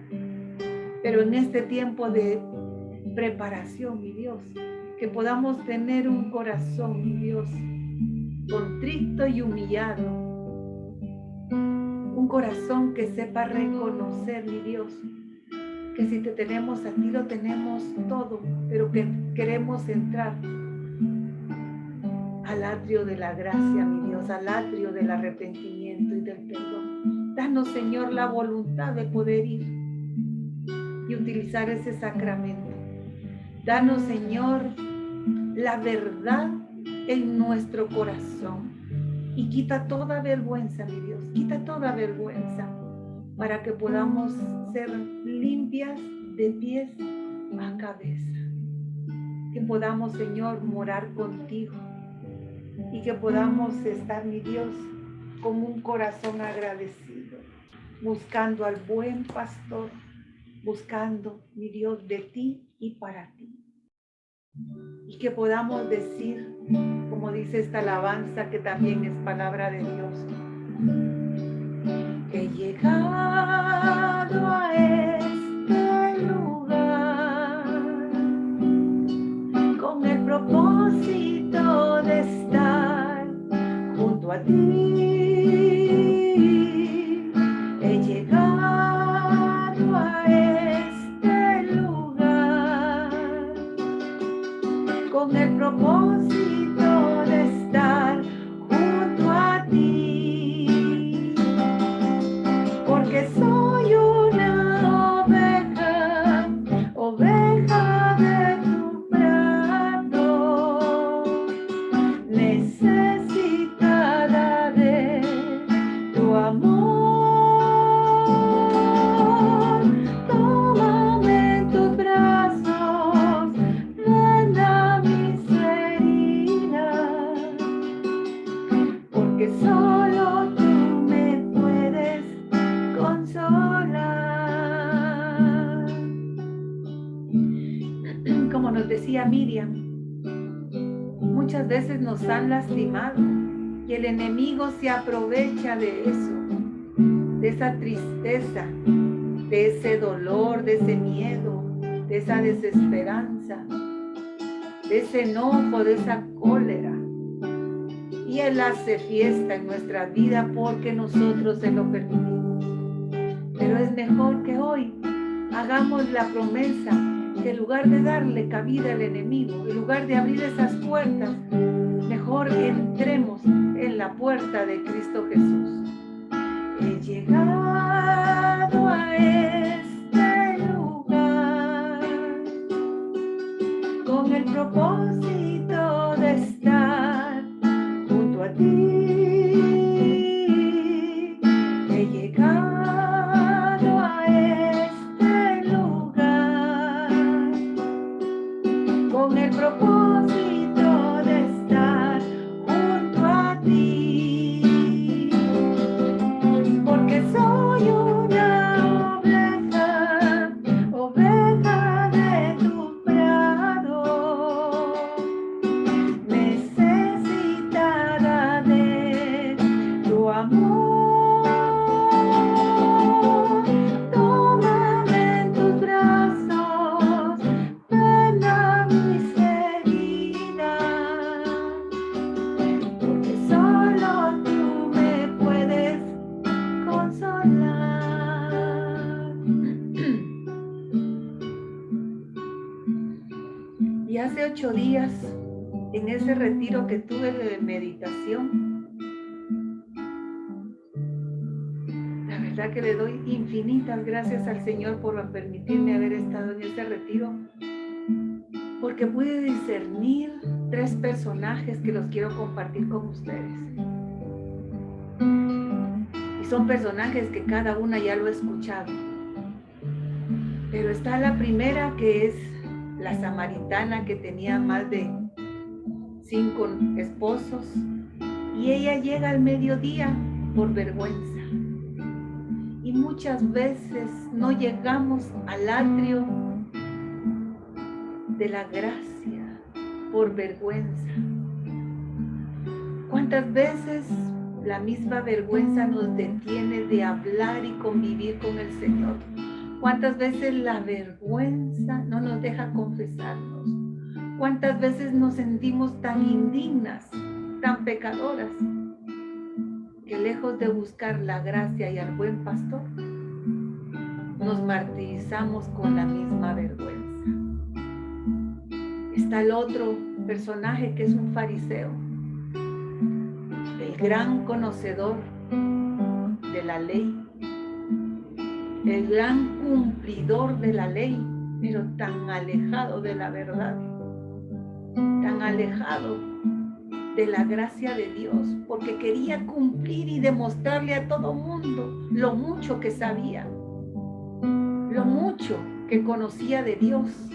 Pero en este tiempo de preparación, mi Dios, que podamos tener un corazón, mi Dios, contrito y humillado. Un corazón que sepa reconocer, mi Dios, que si te tenemos a ti lo tenemos todo, pero que queremos entrar al atrio de la gracia, mi Dios, al atrio del arrepentimiento y del perdón. Danos, Señor, la voluntad de poder ir y utilizar ese sacramento. Danos, Señor, la verdad en nuestro corazón y quita toda vergüenza, mi Dios, quita toda vergüenza para que podamos ser limpias de pies a cabeza. Que podamos, Señor, morar contigo y que podamos estar, mi Dios, con un corazón agradecido, buscando al buen pastor, buscando, mi Dios, de ti y para ti. Y que podamos decir, como dice esta alabanza, que también es palabra de Dios: he llegado a este lugar con el propósito de estar junto a ti. He llegado a este lugar con el propósito de estar junto a ti, porque soy una oveja, oveja de tu prado, necesitada de tu amor. Tómame en tus brazos, venda mis heridas, porque solo tú me puedes consolar. Como nos decía Miriam, muchas veces nos han lastimado y el enemigo se aprovecha de eso, de esa tristeza, de ese dolor, de ese miedo, de esa desesperanza, de ese enojo, de esa cólera. Y Él hace fiesta en nuestra vida porque nosotros se lo permitimos. Pero es mejor que hoy hagamos la promesa que en lugar de darle cabida al enemigo, en lugar de abrir esas puertas, mejor entremos en la puerta de Cristo Jesús. He llegado a este lugar con el propósito de estar junto a ti. He llegado a este lugar con el propósito de estar junto a ti, porque soy una oveja, oveja de tu prado, necesitada de tu amor. Tómame en tus brazos, venda mis heridas, porque solo tú me puedes consolar. Y hace 8 días, en ese retiro que tuve de meditación, la verdad que le doy infinitas gracias al Señor por permitirme haber estado en ese retiro, porque pude discernir 3 personajes que los quiero compartir con ustedes. Y son personajes que cada una ya lo he escuchado. Pero está la primera, que es la samaritana, que tenía más de 5 esposos, y ella llega al mediodía por vergüenza. Y muchas veces no llegamos al atrio de la gracia por vergüenza. ¿Cuántas veces la misma vergüenza nos detiene de hablar y convivir con el Señor? ¿Cuántas veces la vergüenza no nos deja confesarnos? ¿Cuántas veces nos sentimos tan indignas tan pecadoras que lejos de buscar la gracia y al buen pastor, nos martirizamos con la misma vergüenza. Está el otro personaje que es un fariseo, el gran conocedor de la ley, el gran cumplidor de la ley, pero tan alejado de la verdad, tan alejado de la gracia de Dios, porque quería cumplir y demostrarle a todo mundo lo mucho que sabía, lo mucho que conocía de Dios,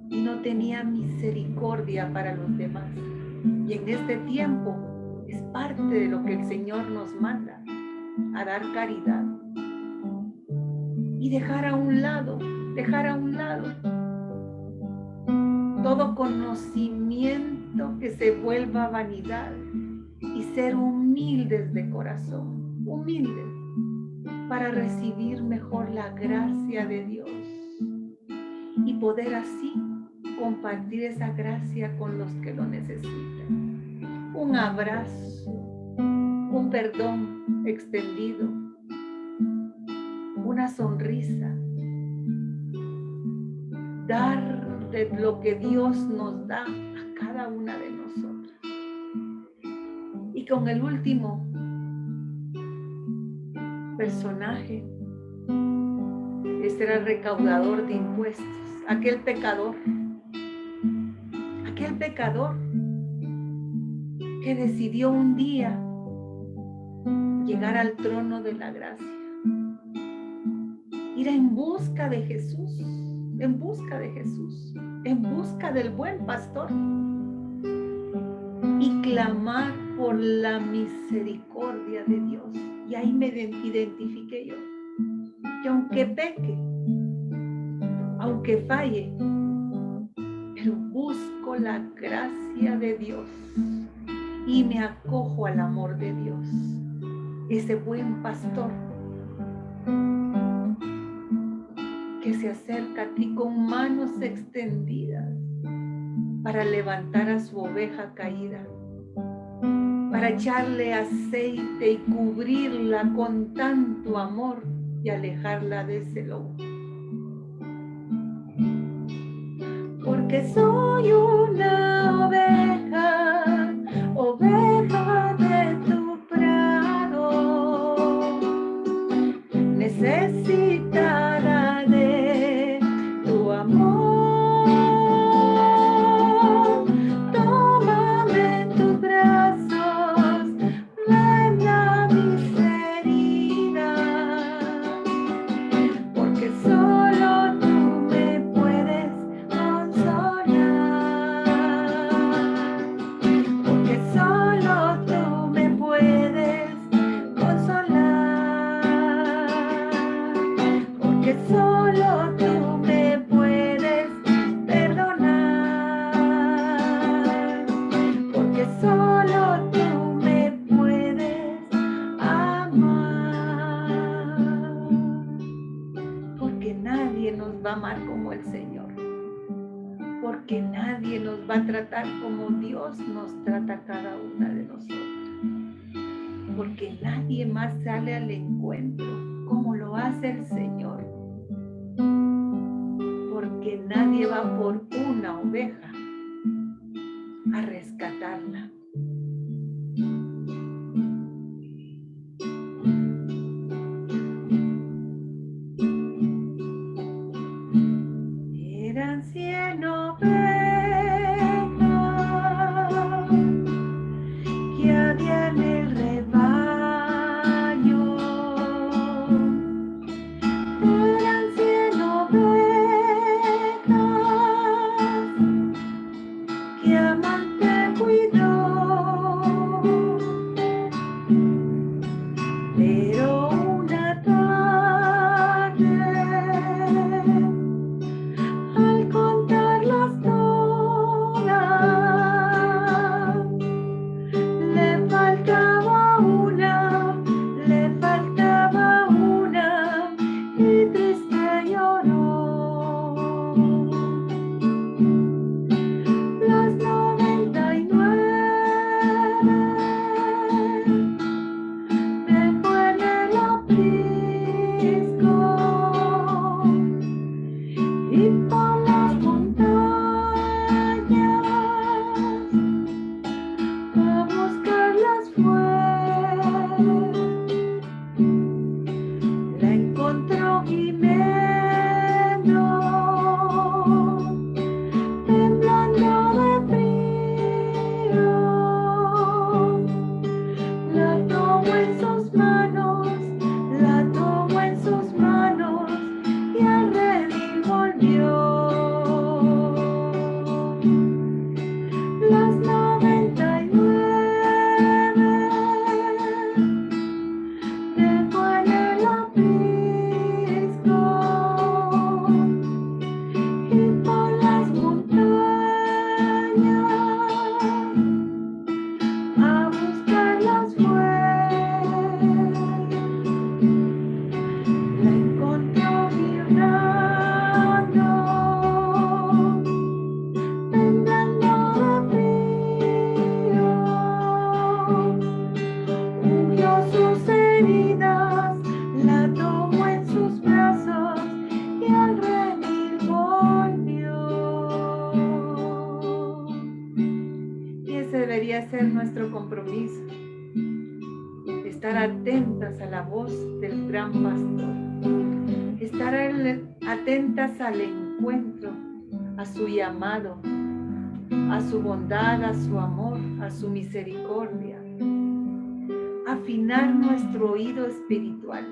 y no tenía misericordia para los demás. Y en este tiempo es parte de lo que el Señor nos manda, a dar caridad y dejar a un lado todo conocimiento que se vuelva vanidad y ser humildes de corazón, humildes, para recibir mejor la gracia de Dios y poder así compartir esa gracia con los que lo necesitan. Un abrazo, un perdón extendido, una sonrisa, dar de lo que Dios nos da a cada una de nosotras. Y con el último personaje, este era el recaudador de impuestos, aquel pecador que decidió un día llegar al trono de la gracia, ir en busca de Jesús, en busca del buen pastor, y clamar por la misericordia de Dios. Y ahí me identifiqué yo, que aunque peque, aunque falle, pero busco la gracia de Dios y me acojo al amor de Dios, ese buen pastor que se acerca a ti con manos extendidas para levantar a su oveja caída, para echarle aceite y cubrirla con tanto amor y alejarla de ese lobo. Porque soy una oveja, oveja de tu prado, necesitada de tu amor. Tómame en tus brazos, venga mis heridas, porque solo tú me puedes consolar, porque solo tú me puedes consolar, porque solo tú me puedes perdonar, porque solo tú me puedes amar, porque nadie nos va a amar como el Señor, porque nadie nos va a tratar como Dios nos trata a cada una de nosotras, porque nadie más sale al encuentro como lo hace el Señor, porque nadie va por una oveja a rescatarla. Eran 100 ovejas que había en el rebaño. Eran 100 ovejas que amante cuidó. Pero una tarde, al contarlas todas, debería ser nuestro compromiso. Estar atentas a la voz del gran pastor. Estar atentas al encuentro, a su llamado, a su bondad, a su amor, a su misericordia. Afinar nuestro oído espiritual.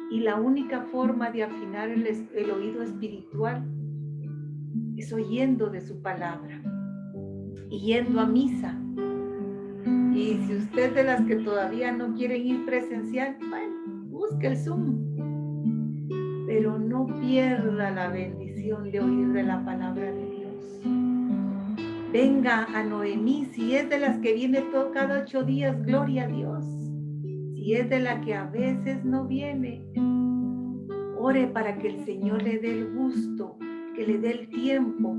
Y la única forma de afinar el oído espiritual es oyendo de su palabra y yendo a misa. Y si usted es de las que todavía no quieren ir presencial, bueno, busque el Zoom. Pero no pierda la bendición de oír de la palabra de Dios. Venga a Noemí, si es de las que viene cada 8 días, gloria a Dios. Si es de la que a veces no viene, ore para que el Señor le dé el gusto, que le dé el tiempo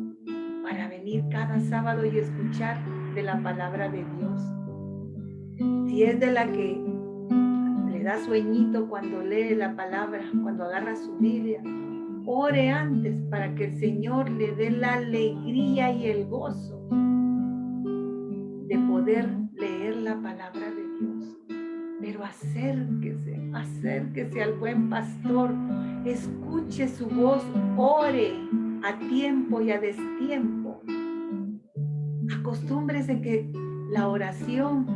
para venir cada sábado y escuchar de la palabra de Dios. Si es de la que le da sueñito cuando lee la palabra, cuando agarra su Biblia, ore antes para que el Señor le dé la alegría y el gozo de poder leer la palabra de Dios. Pero acérquese al buen pastor, escuche su voz, ore a tiempo y a destiempo. Acostúmbrese que la oración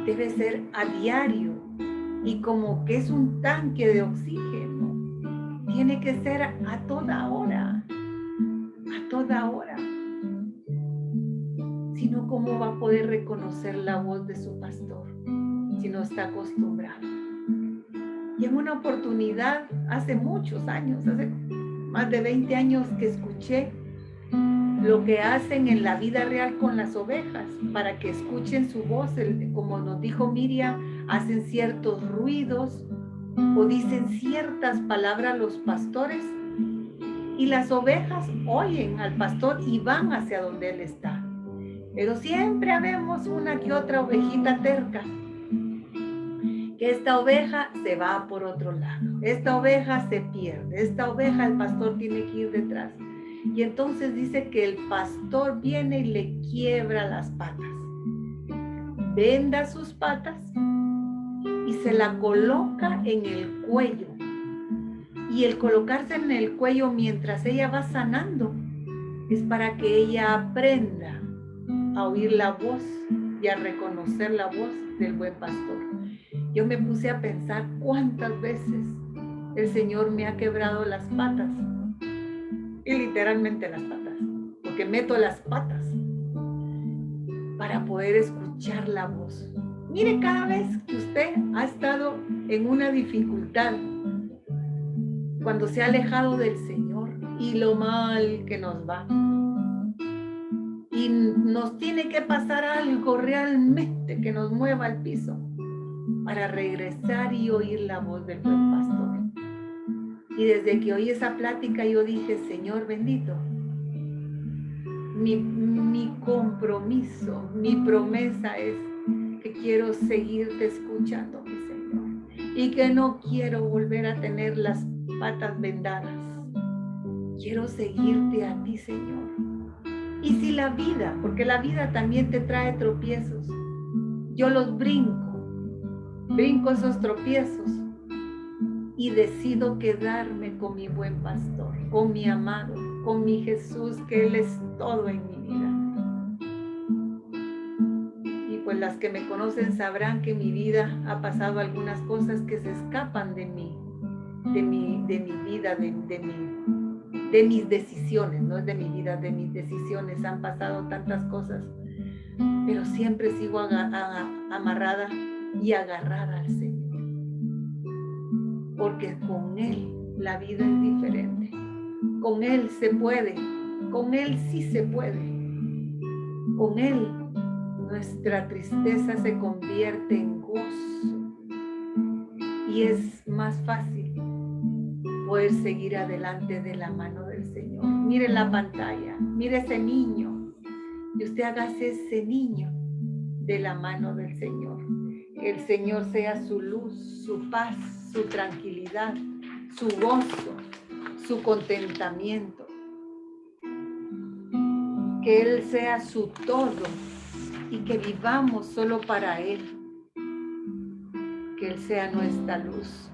debe ser a diario y como que es un tanque de oxígeno. Tiene que ser a toda hora, Sino, ¿cómo va a poder reconocer la voz de su pastor si no está acostumbrado? Y en una oportunidad, hace muchos años, hace más de 20 años que escuché lo que hacen en la vida real con las ovejas para que escuchen su voz, como nos dijo Miriam, hacen ciertos ruidos o dicen ciertas palabras los pastores y las ovejas oyen al pastor y van hacia donde él está. Pero siempre habemos una que otra ovejita terca, que esta oveja se va por otro lado, esta oveja se pierde, esta oveja el pastor tiene que ir detrás. Y entonces dice que el pastor viene y le quiebra las patas, venda sus patas y se la coloca en el cuello. Y el colocarse en el cuello mientras ella va sanando es para que ella aprenda a oír la voz y a reconocer la voz del buen pastor. Yo me puse a pensar cuántas veces el Señor me ha quebrado las patas, y literalmente las patas, porque meto las patas para poder escuchar la voz. Mire, cada vez que usted ha estado en una dificultad, cuando se ha alejado del Señor y lo mal que nos va, y nos tiene que pasar algo realmente que nos mueva al piso para regresar y oír la voz del buen pastor. Y desde que oí esa plática yo dije, Señor bendito, mi compromiso, mi promesa es que quiero seguirte escuchando, mi Señor, y que no quiero volver a tener las patas vendadas. Quiero seguirte a ti, Señor. Y si la vida, porque la vida también te trae tropiezos, yo los brinco esos tropiezos y decido quedarme con mi buen pastor, con mi amado, con mi Jesús, que Él es todo en mi vida. Y pues las que me conocen sabrán que en mi vida ha pasado algunas cosas que se escapan de mí, de mi vida, de mis decisiones, no es de mi vida, de mis decisiones. Han pasado tantas cosas, pero siempre sigo amarrada y agarrada al Señor, porque con Él la vida es diferente. Con Él se puede, con Él sí se puede. Con Él nuestra tristeza se convierte en gozo y es más fácil poder seguir adelante de la mano del Señor. Mire la pantalla, mire ese niño, y usted hágase ese niño de la mano del Señor. Que el Señor sea su luz, su paz, su tranquilidad, su gozo, su contentamiento. que Él sea su todo y que vivamos solo para Él, que Él sea nuestra luz.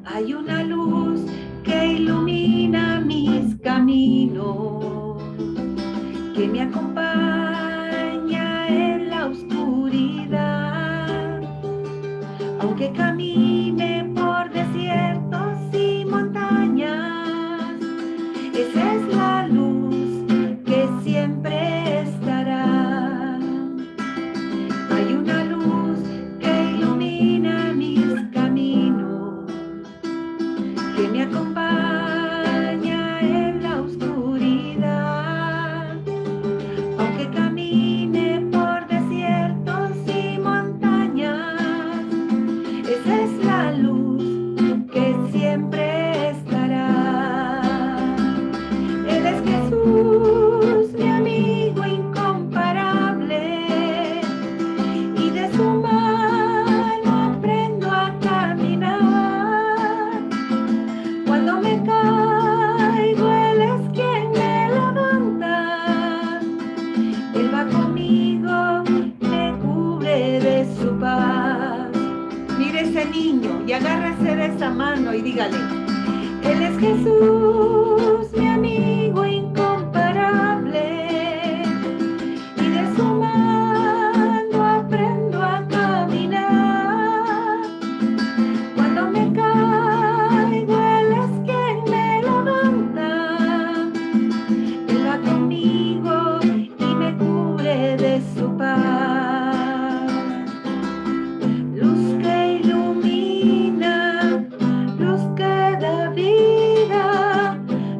Hay una luz que ilumina mis caminos, que me acompaña en la oscuridad, aunque camine por desiertos y montañas. Esa es la luz que siempre estará. Hay una luz que ilumina mis caminos, que me acompaña en la oscuridad, aunque camine por desiertos y montañas. Esa es la luz que siempre estará. Él es Jesús, mi amigo incomparable, y de su mano aprendo a caminar. Cuando me caigo, Él es quien me levanta. Él va conmigo, me cubre de su paz. Mire ese niño y agárrese de esa mano y dígale: Él es Jesús, mi amigo incomparable, y de su mano aprendo a caminar. Cuando me caigo, Él es quien me levanta. Él va conmigo y me cubre de su paz. Luz que ilumina, luz que da vida,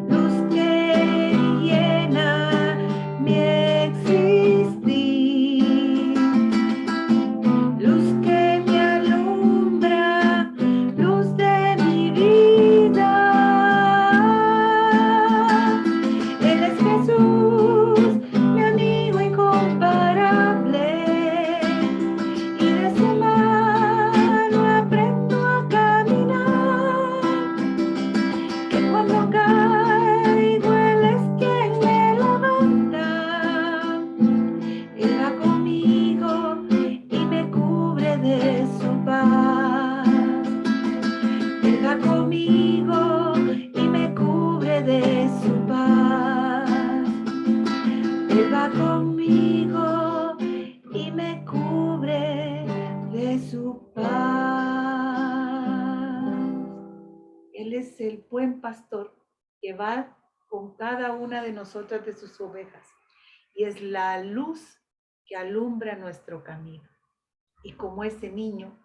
luz que llena mi existir. Luz que me alumbra, luz de mi vida. Él es Jesús, mi amigo incomparable, y de su mano aprendo a caminar. Que cuando caigo, Él es quien me levanta. Él va conmigo y me cubre de su paz. Él va conmigo y me cubre de su paz. Él va conmigo y me cubre de su paz. Él es el buen pastor que va con cada una de nosotras de sus ovejas y es la luz que alumbra nuestro camino. Y como ese niño,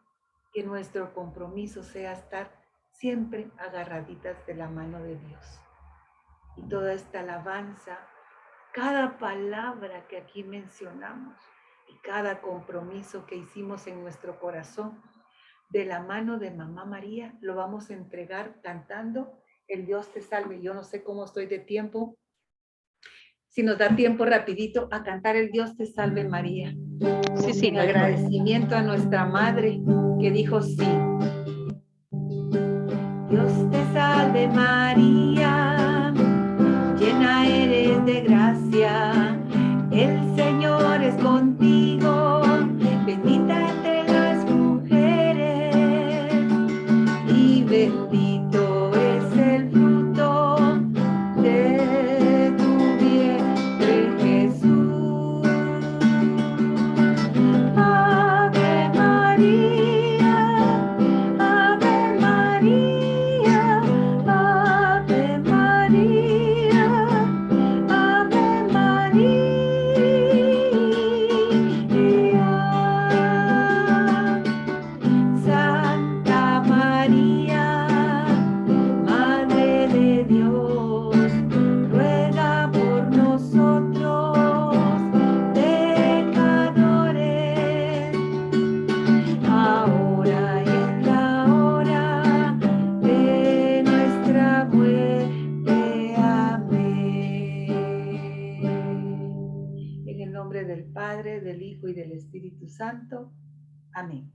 que nuestro compromiso sea estar siempre agarraditas de la mano de Dios. Y toda esta alabanza, cada palabra que aquí mencionamos y cada compromiso que hicimos en nuestro corazón, de la mano de Mamá María, lo vamos a entregar cantando El Dios te salve. Yo no sé cómo estoy de tiempo, si nos da tiempo rapidito a cantar El Dios te salve María. Sí, En no hay problema. agradecimiento a nuestra madre que dijo sí. Dios te salve María, llena eres de gracia, el Señor es contigo, bendita entre las mujeres, y bendito es el fruto de tu vientre Jesús. Ave María, Ave María, Ave María, Ave María. Santa María, Madre de Dios, ruega por nosotros pecadores, ahora y en la hora de nuestra muerte. Amén. En el nombre del Padre, del Hijo y del Espíritu Santo. Amén.